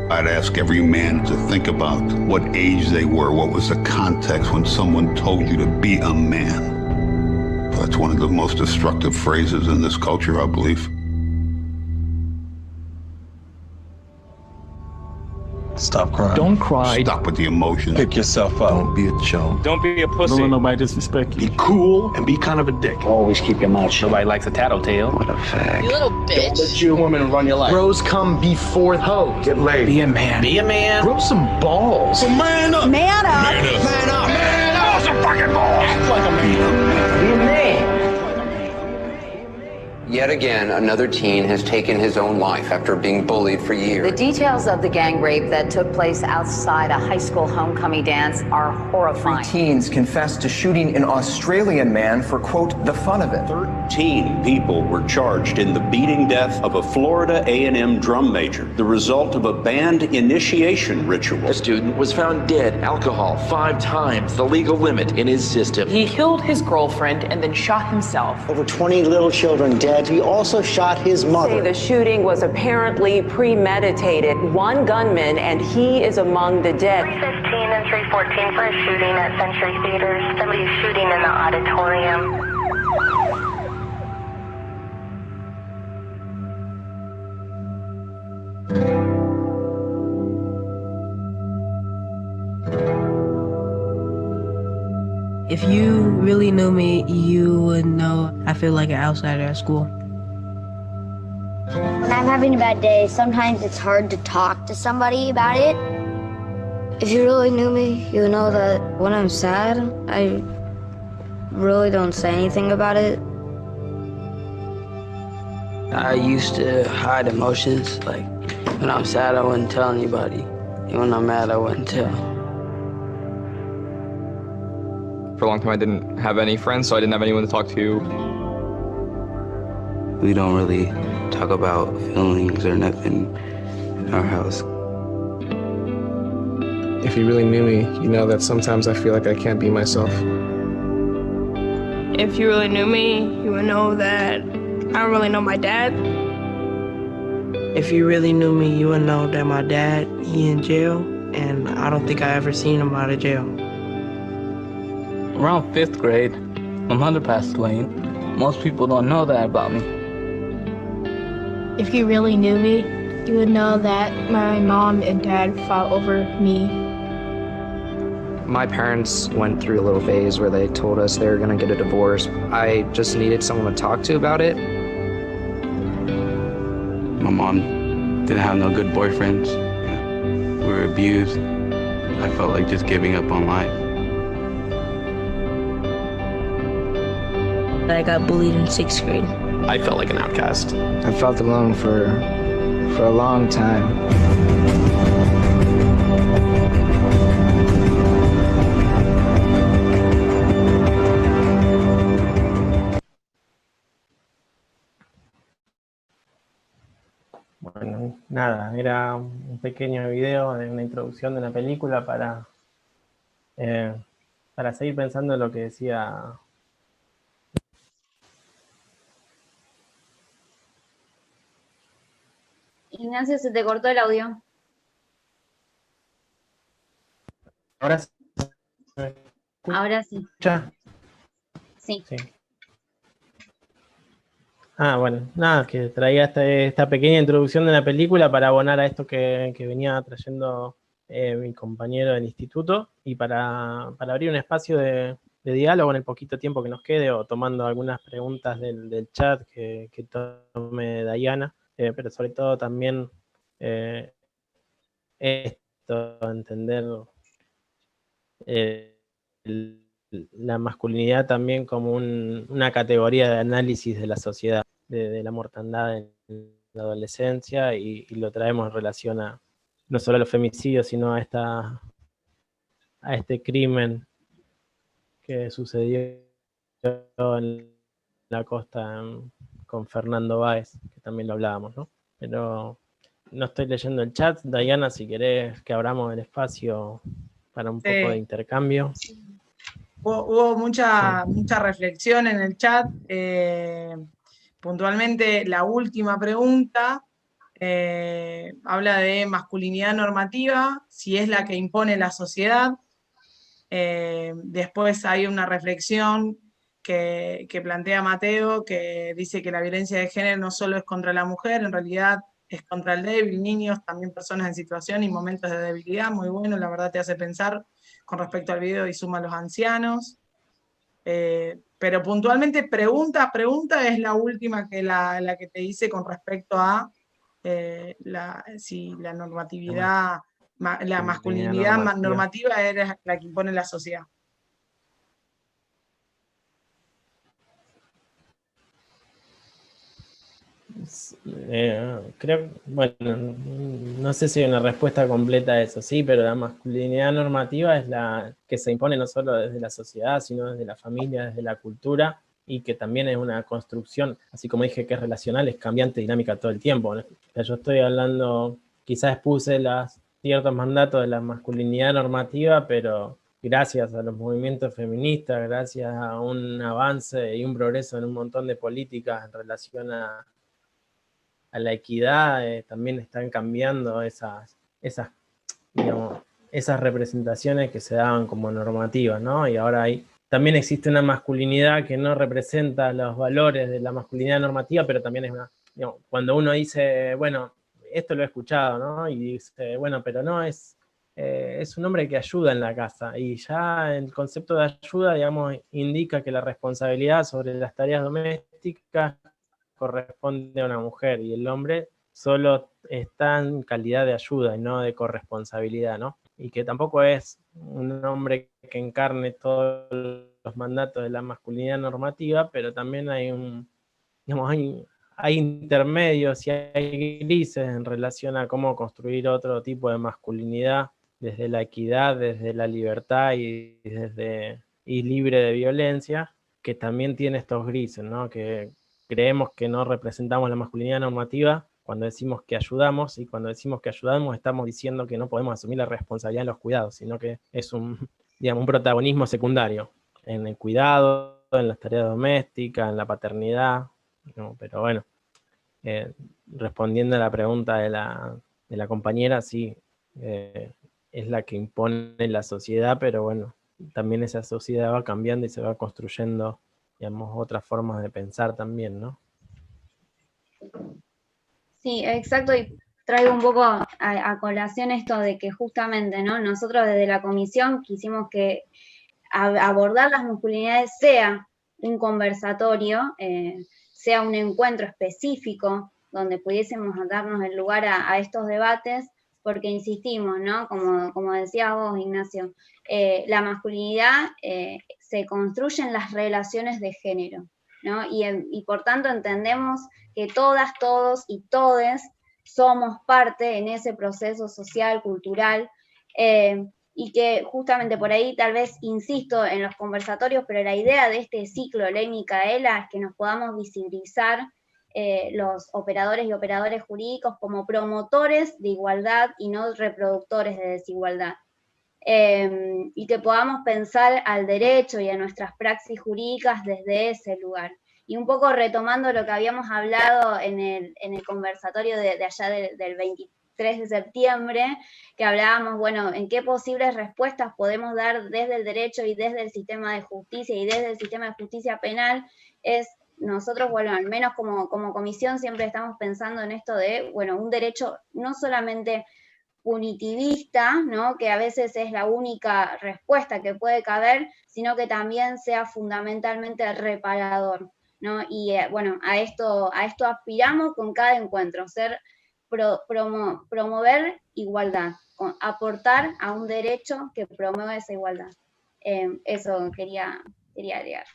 I'd ask every man to think about what age they were, what was the context when someone told you to be a man. That's one of the most destructive phrases in this culture, I believe. Stop crying. Don't cry. Stop with the emotions. Pick yourself up. Don't be a chump. Don't be a pussy. Don't let nobody disrespect you. Be cool and be kind of a dick. Always keep your mouth shut. Nobody likes a tattletale. What a fag. You little bitch. Don't let your woman run your life. Bros come before hoes. Get laid. Be a man. Be a man. Grow some balls. So man up. Man up. Man up. Man up. Man up. Grow some fucking balls. Act like a man. Be a man. Yet again, another teen has taken his own life after being bullied for years. The details of the gang rape that took place outside a high school homecoming dance are horrifying. 3 teens confessed to shooting an Australian man for, quote, the fun of it. 13 people were charged in the beating death of a Florida A&M drum major, the result of a banned initiation ritual. A student was found dead, alcohol 5 times the legal limit in his system. He killed his girlfriend and then shot himself. Over 20 little children dead. He also shot his mother. The shooting was apparently premeditated. One gunman, and he is among the dead. 315 and 314 for a shooting at Century Theaters. Somebody's shooting in the auditorium. If you really knew me, you would know I feel like an outsider at school. When I'm having a bad day, sometimes it's hard to talk to somebody about it. If you really knew me, you would know that when I'm sad, I really don't say anything about it. I used to hide emotions. Like, when I'm sad, I wouldn't tell anybody. And when I'm mad, I wouldn't tell. For a long time, I didn't have any friends, so I didn't have anyone to talk to. We don't really talk about feelings or nothing in our house. If you really knew me, you know that sometimes I feel like I can't be myself. If you really knew me, you would know that I don't really know my dad. If you really knew me, you would know that my dad, he in jail, and I don't think I ever seen him out of jail. Around 5th grade, my mother passed away. Most people don't know that about me. If you really knew me, you would know that my mom and dad fought over me. My parents went through a little phase where they told us they were gonna get a divorce. I just needed someone to talk to about it. My mom didn't have no good boyfriends. We were abused. I felt like just giving up on life. I got bullied in 6th grade. I felt like an outcast. I felt alone for a long time. Bueno, nada, era un pequeño video de una introducción de la película para seguir pensando en lo que decía. Ignacio, se te cortó el audio. Ahora sí. Ahora sí. ¿Ya? Sí. Bueno, nada, que traía esta pequeña introducción de la película para abonar a esto que venía trayendo mi compañero del instituto y para abrir un espacio de diálogo en el poquito tiempo que nos quede, o tomando algunas preguntas del chat que tome Diana. Pero sobre todo también entender la masculinidad también como una categoría de análisis de la sociedad, de la mortandad en la adolescencia, y lo traemos en relación a no solo a los femicidios, sino a este crimen que sucedió en la costa con Fernando Báez, que también lo hablábamos, ¿no? Pero no estoy leyendo el chat. Diana, si querés que abramos el espacio para un poco de intercambio. Hubo mucha reflexión en el chat. Puntualmente, la última pregunta habla de masculinidad normativa, si es la que impone la sociedad. Después hay una reflexión que plantea Mateo, que dice que la violencia de género no solo es contra la mujer, en realidad es contra el débil, niños, también personas en situación y momentos de debilidad. Muy bueno, la verdad te hace pensar con respecto al video y suma a los ancianos. Pero puntualmente pregunta es la última, que la que te dice con respecto a si la normatividad, la masculinidad normativa era la que impone la sociedad. Creo, bueno, no sé si hay una respuesta completa a eso, sí, pero la masculinidad normativa es la que se impone no solo desde la sociedad, sino desde la familia, desde la cultura, y que también es una construcción, así como dije que es relacional, es cambiante, dinámica todo el tiempo, ¿no? Yo estoy hablando, quizás expuse ciertos mandatos de la masculinidad normativa, pero gracias a los movimientos feministas, gracias a un avance y un progreso en un montón de políticas en relación a la equidad, también están cambiando esas representaciones que se daban como normativas, ¿no? Y ahora también existe una masculinidad que no representa los valores de la masculinidad normativa, pero también es cuando uno dice, bueno, esto lo he escuchado, ¿no? Y dice, bueno, pero no es un hombre que ayuda en la casa, y ya el concepto de ayuda, digamos, indica que la responsabilidad sobre las tareas domésticas corresponde a una mujer, y el hombre solo está en calidad de ayuda y no de corresponsabilidad, ¿no? Y que tampoco es un hombre que encarne todos los mandatos de la masculinidad normativa, pero también hay hay intermedios y hay grises en relación a cómo construir otro tipo de masculinidad desde la equidad, desde la libertad y libre de violencia, que también tiene estos grises, ¿no? Que creemos que no representamos la masculinidad normativa cuando decimos que ayudamos, y cuando decimos que ayudamos estamos diciendo que no podemos asumir la responsabilidad de los cuidados, sino que es un protagonismo secundario en el cuidado, en las tareas domésticas, en la paternidad, ¿no? Pero bueno, respondiendo a la pregunta de la compañera, sí, es la que impone la sociedad, pero bueno, también esa sociedad va cambiando y se va construyendo, digamos, otras formas de pensar también, ¿no? Sí, exacto, y traigo un poco a colación esto de que justamente, ¿no? Nosotros desde la comisión quisimos que abordar las masculinidades sea un conversatorio, sea un encuentro específico donde pudiésemos darnos el lugar a estos debates, porque insistimos, ¿no? Como decías vos, Ignacio, la masculinidad se construye en las relaciones de género, ¿no? Y por tanto entendemos que todas, todos y todes somos parte en ese proceso social, cultural, y que justamente por ahí tal vez insisto en los conversatorios, pero la idea de este ciclo Ley Micaela es que nos podamos visibilizar los operadores y operadoras jurídicos como promotores de igualdad y no reproductores de desigualdad. Y que podamos pensar al derecho y a nuestras praxis jurídicas desde ese lugar. Y un poco retomando lo que habíamos hablado en el conversatorio de allá del 23 de septiembre, que hablábamos, bueno, en qué posibles respuestas podemos dar desde el derecho y desde el sistema de justicia y desde el sistema de justicia penal, es nosotros, bueno, al menos como comisión siempre estamos pensando en esto de, bueno, un derecho no solamente punitivista, ¿no? Que a veces es la única respuesta que puede caber, sino que también sea fundamentalmente reparador, ¿no? Y bueno, a esto aspiramos con cada encuentro, promover igualdad, aportar a un derecho que promueva esa igualdad. Eso quería agregar.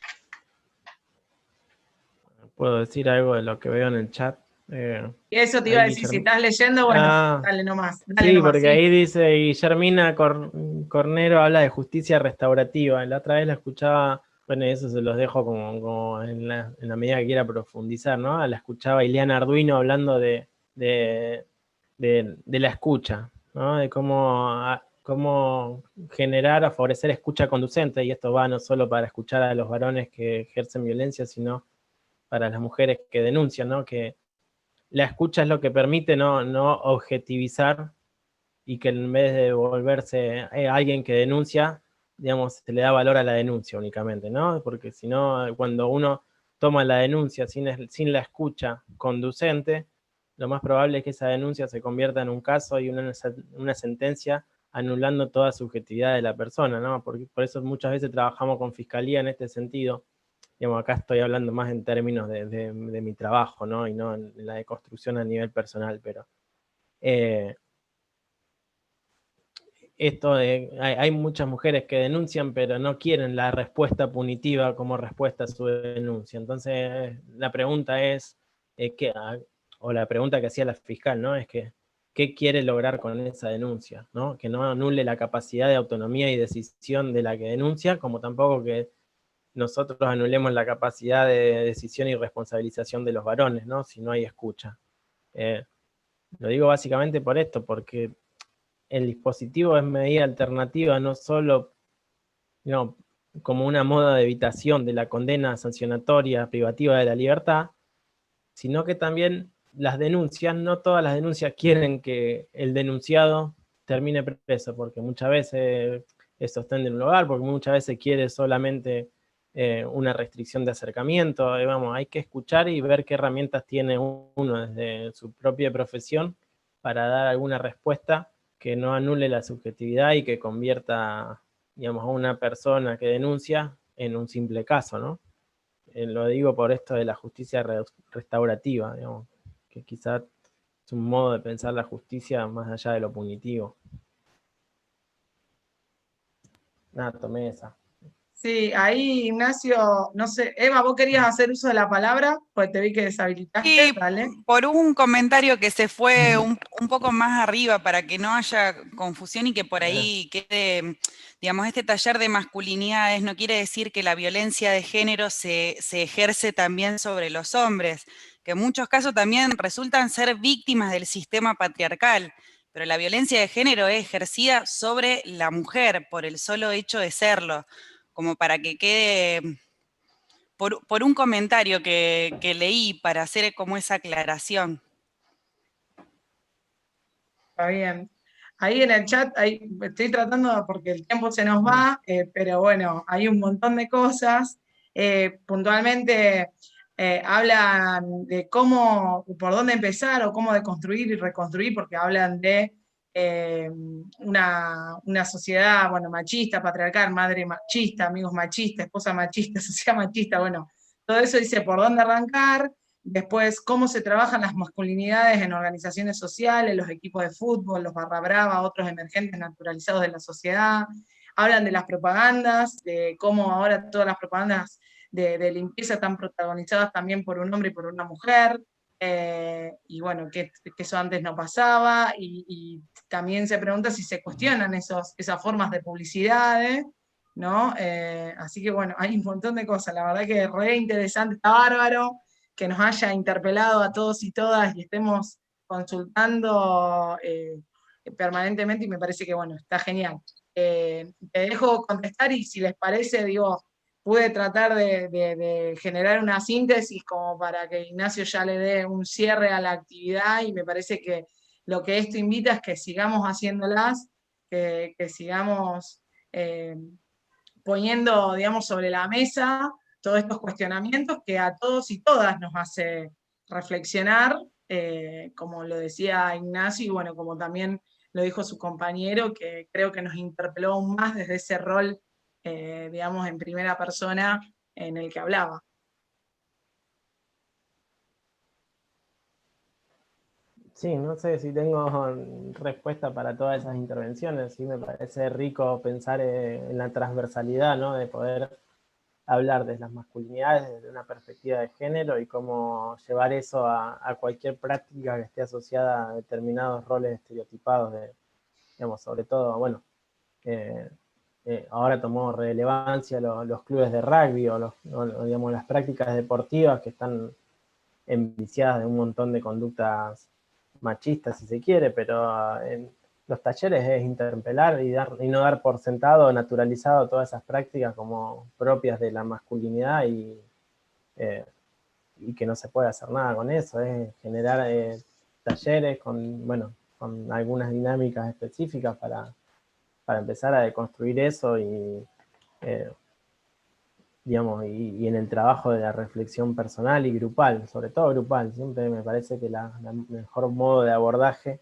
¿Puedo decir algo de lo que veo en el chat? Y eso te iba a decir, si estás leyendo, bueno, dale nomás. Sí, porque ahí dice Guillermina Cornero habla de justicia restaurativa. La otra vez la escuchaba, bueno, eso se los dejo como en la medida que quiera profundizar, ¿no? La escuchaba Ileana Arduino hablando de la escucha, ¿no? De cómo generar o favorecer escucha conducente, y esto va no solo para escuchar a los varones que ejercen violencia, sino para las mujeres que denuncian, ¿no? Que la escucha es lo que permite no objetivizar, y que en vez de volverse alguien que denuncia, digamos, se le da valor a la denuncia únicamente, ¿no? Porque si no, cuando uno toma la denuncia sin la escucha conducente, lo más probable es que esa denuncia se convierta en un caso y una sentencia anulando toda subjetividad de la persona, ¿no? Por eso muchas veces trabajamos con fiscalía en este sentido. Digamos, acá estoy hablando más en términos de mi trabajo, ¿no? Y no en la de construcción a nivel personal, pero hay muchas mujeres que denuncian, pero no quieren la respuesta punitiva como respuesta a su denuncia. Entonces, la pregunta es, o la pregunta que hacía la fiscal, ¿no? Es que, ¿qué quiere lograr con esa denuncia, ¿no? Que no anule la capacidad de autonomía y decisión de la que denuncia, como tampoco que nosotros anulemos la capacidad de decisión y responsabilización de los varones, ¿no? Si no hay escucha. Lo digo básicamente por esto, porque el dispositivo es medida alternativa no solo como una moda de evitación de la condena sancionatoria privativa de la libertad, sino que también las denuncias, no todas las denuncias quieren que el denunciado termine preso, porque muchas veces es sostén de un hogar, porque muchas veces quiere solamente una restricción de acercamiento. Vamos, hay que escuchar y ver qué herramientas tiene uno desde su propia profesión para dar alguna respuesta que no anule la subjetividad y que convierta, digamos, a una persona que denuncia en un simple caso, ¿no? Lo digo por esto de la justicia restaurativa, digamos, que quizás un modo de pensar la justicia más allá de lo punitivo. Nada, tomé esa. Sí, ahí Ignacio, no sé, Eva, ¿vos querías hacer uso de la palabra? Pues te vi que deshabilitaste, Sí, dale. por un comentario que se fue un poco más arriba para que no haya confusión y que por ahí quede, digamos, este taller de masculinidades no quiere decir que la violencia de género se ejerce también sobre los hombres, que en muchos casos también resultan ser víctimas del sistema patriarcal, pero la violencia de género es ejercida sobre la mujer por el solo hecho de serlo, como para que quede... Por un comentario que leí para hacer como esa aclaración. Está bien. Ahí en el chat, ahí estoy tratando, porque el tiempo se nos va, pero bueno, hay un montón de cosas. Puntualmente hablan de cómo, por dónde empezar o cómo deconstruir y reconstruir, porque hablan de una sociedad, bueno, machista, patriarcal, madre machista, amigos machistas, esposa machista, sociedad machista, bueno, todo eso dice por dónde arrancar. Después, cómo se trabajan las masculinidades en organizaciones sociales, los equipos de fútbol, los barra brava, otros emergentes naturalizados de la sociedad. Hablan de las propagandas, de cómo ahora todas las propagandas de limpieza están protagonizadas también por un hombre y por una mujer. Y bueno, que eso antes no pasaba. Y también se pregunta si se cuestionan esas formas de publicidades, ¿no? Así que bueno, hay un montón de cosas. La verdad que es re interesante, está bárbaro que nos haya interpelado a todos y todas y estemos consultando permanentemente, y me parece que, bueno, está genial. Te dejo contestar y si les parece, digo, pude tratar de generar una síntesis como para que Ignacio ya le dé un cierre a la actividad, y me parece que lo que esto invita es que sigamos haciéndolas, que sigamos poniendo, digamos, sobre la mesa todos estos cuestionamientos que a todos y todas nos hace reflexionar, como lo decía Ignacio, y bueno, como también lo dijo su compañero, que creo que nos interpeló aún más desde ese rol, digamos, en primera persona en el que hablaba. Sí, no sé si tengo respuesta para todas esas intervenciones. Sí, me parece rico pensar en la transversalidad, ¿no? De poder hablar de las masculinidades desde una perspectiva de género y cómo llevar eso a cualquier práctica que esté asociada a determinados roles estereotipados, digamos, sobre todo, bueno, ahora tomó relevancia los clubes de rugby o digamos, las prácticas deportivas que están enviciadas de un montón de conductas machistas, si se quiere, pero en los talleres es interpelar y no dar por sentado, naturalizado todas esas prácticas como propias de la masculinidad y que no se puede hacer nada con eso, es generar talleres con algunas dinámicas específicas para empezar a deconstruir eso digamos, y en el trabajo de la reflexión personal y grupal, sobre todo grupal. Siempre me parece que la mejor modo de abordaje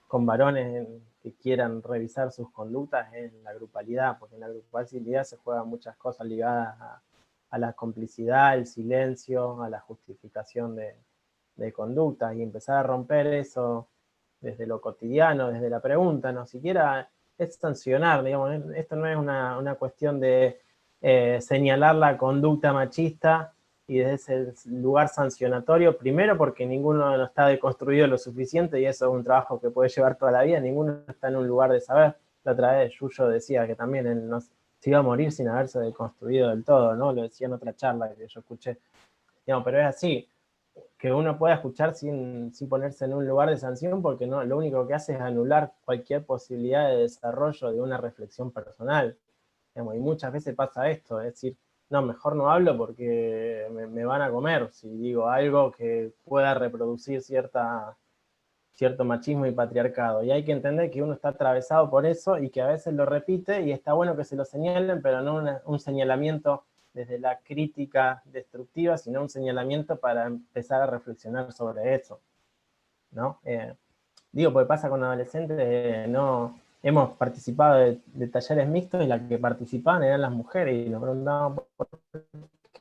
con varones que quieran revisar sus conductas es la grupalidad, porque en la grupalidad se juegan muchas cosas ligadas a la complicidad, el silencio, a la justificación de conductas, y empezar a romper eso desde lo cotidiano, desde la pregunta, no siquiera es sancionar, digamos, esto no es una cuestión de señalar la conducta machista y desde ese lugar sancionatorio, primero porque ninguno no está deconstruido lo suficiente, y eso es un trabajo que puede llevar toda la vida, ninguno está en un lugar de saber. La otra vez Yuyo decía que también él se iba a morir sin haberse deconstruido del todo, ¿no? Lo decía en otra charla que yo escuché. Digamos, pero es así, que uno pueda escuchar sin ponerse en un lugar de sanción, porque no, lo único que hace es anular cualquier posibilidad de desarrollo de una reflexión personal. Digamos, y muchas veces pasa esto, es decir, no, mejor no hablo porque me van a comer si digo algo que pueda reproducir cierto machismo y patriarcado. Y hay que entender que uno está atravesado por eso y que a veces lo repite, y está bueno que se lo señalen, pero no un señalamiento desde la crítica destructiva, sino un señalamiento para empezar a reflexionar sobre eso, ¿no? Digo, porque pasa con adolescentes, hemos participado de talleres mixtos y las que participaban eran las mujeres, y nos preguntaban por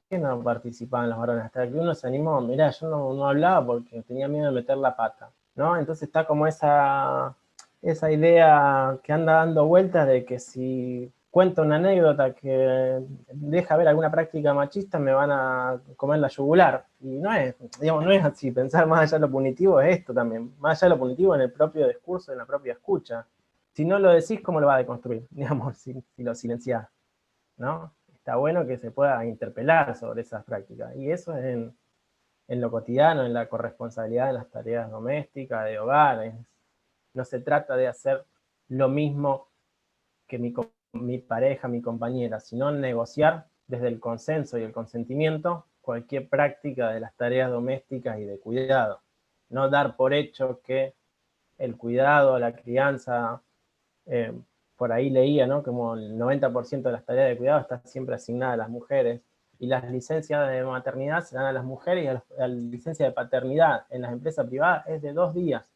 qué no participaban los varones, hasta que uno se animó. Mirá, yo no hablaba porque tenía miedo de meter la pata. ¿no? Entonces está como esa idea que anda dando vueltas de que si cuento una anécdota que deja ver alguna práctica machista me van a comer la yugular. Y no es, digamos, no es así. Pensar más allá de lo punitivo es esto también. Más allá de lo punitivo en el propio discurso, en la propia escucha. Si no lo decís, ¿cómo lo va a deconstruir? Digamos, si lo silenciás, ¿no? Está bueno que se pueda interpelar sobre esas prácticas. Y eso es en lo cotidiano, en la corresponsabilidad en las tareas domésticas, de hogares. No se trata de hacer lo mismo que mi pareja, mi compañera, sino negociar desde el consenso y el consentimiento cualquier práctica de las tareas domésticas y de cuidado. No dar por hecho que el cuidado, la crianza, por ahí leía, ¿no? Como el 90% de las tareas de cuidado está siempre asignada a las mujeres, y las licencias de maternidad se dan a las mujeres, y la licencia de paternidad en las empresas privadas es de 2 días.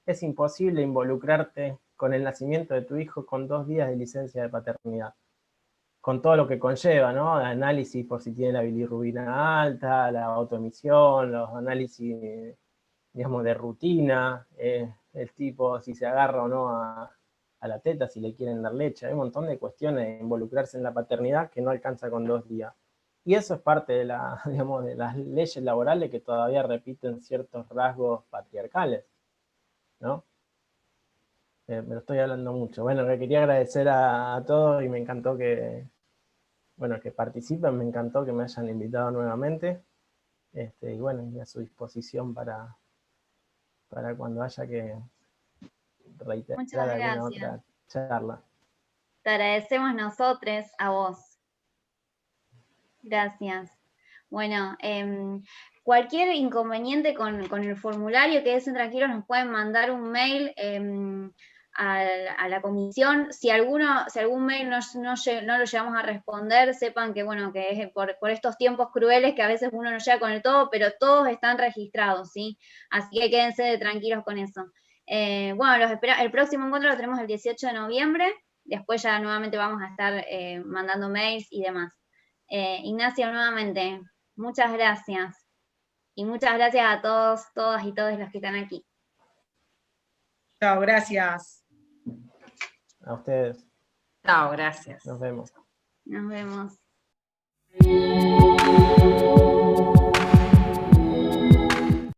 Es imposible involucrarte con el nacimiento de tu hijo con 2 días de licencia de paternidad, con todo lo que conlleva, ¿no? El análisis por si tiene la bilirrubina alta, la autoemisión, los análisis, digamos, de rutina, el tipo si se agarra o no a la teta, si le quieren dar leche. Hay un montón de cuestiones de involucrarse en la paternidad que no alcanza con 2 días. Y eso es parte de, digamos, de las leyes laborales que todavía repiten ciertos rasgos patriarcales, ¿no? Me lo estoy hablando mucho. Bueno, le quería agradecer a todos y me encantó que participen, me encantó que me hayan invitado nuevamente. Y bueno, y a su disposición para cuando haya que reiterar alguna otra charla. Te agradecemos nosotros a vos. Gracias. Bueno, cualquier inconveniente con el formulario, quédense tranquilos, nos pueden mandar un mail a la comisión. Si algún mail no lo llegamos a responder, sepan que, bueno, que es por estos tiempos crueles que a veces uno no llega con el todo, pero todos están registrados, ¿sí? Así que quédense tranquilos con eso. Bueno, los espero. El próximo encuentro lo tenemos el 18 de noviembre. Después ya nuevamente vamos a estar mandando mails y demás. Ignacio, nuevamente, muchas gracias. Y muchas gracias a todos, todas y todos los que están aquí. Chao, gracias. A ustedes. Chao, gracias. Nos vemos. Nos vemos.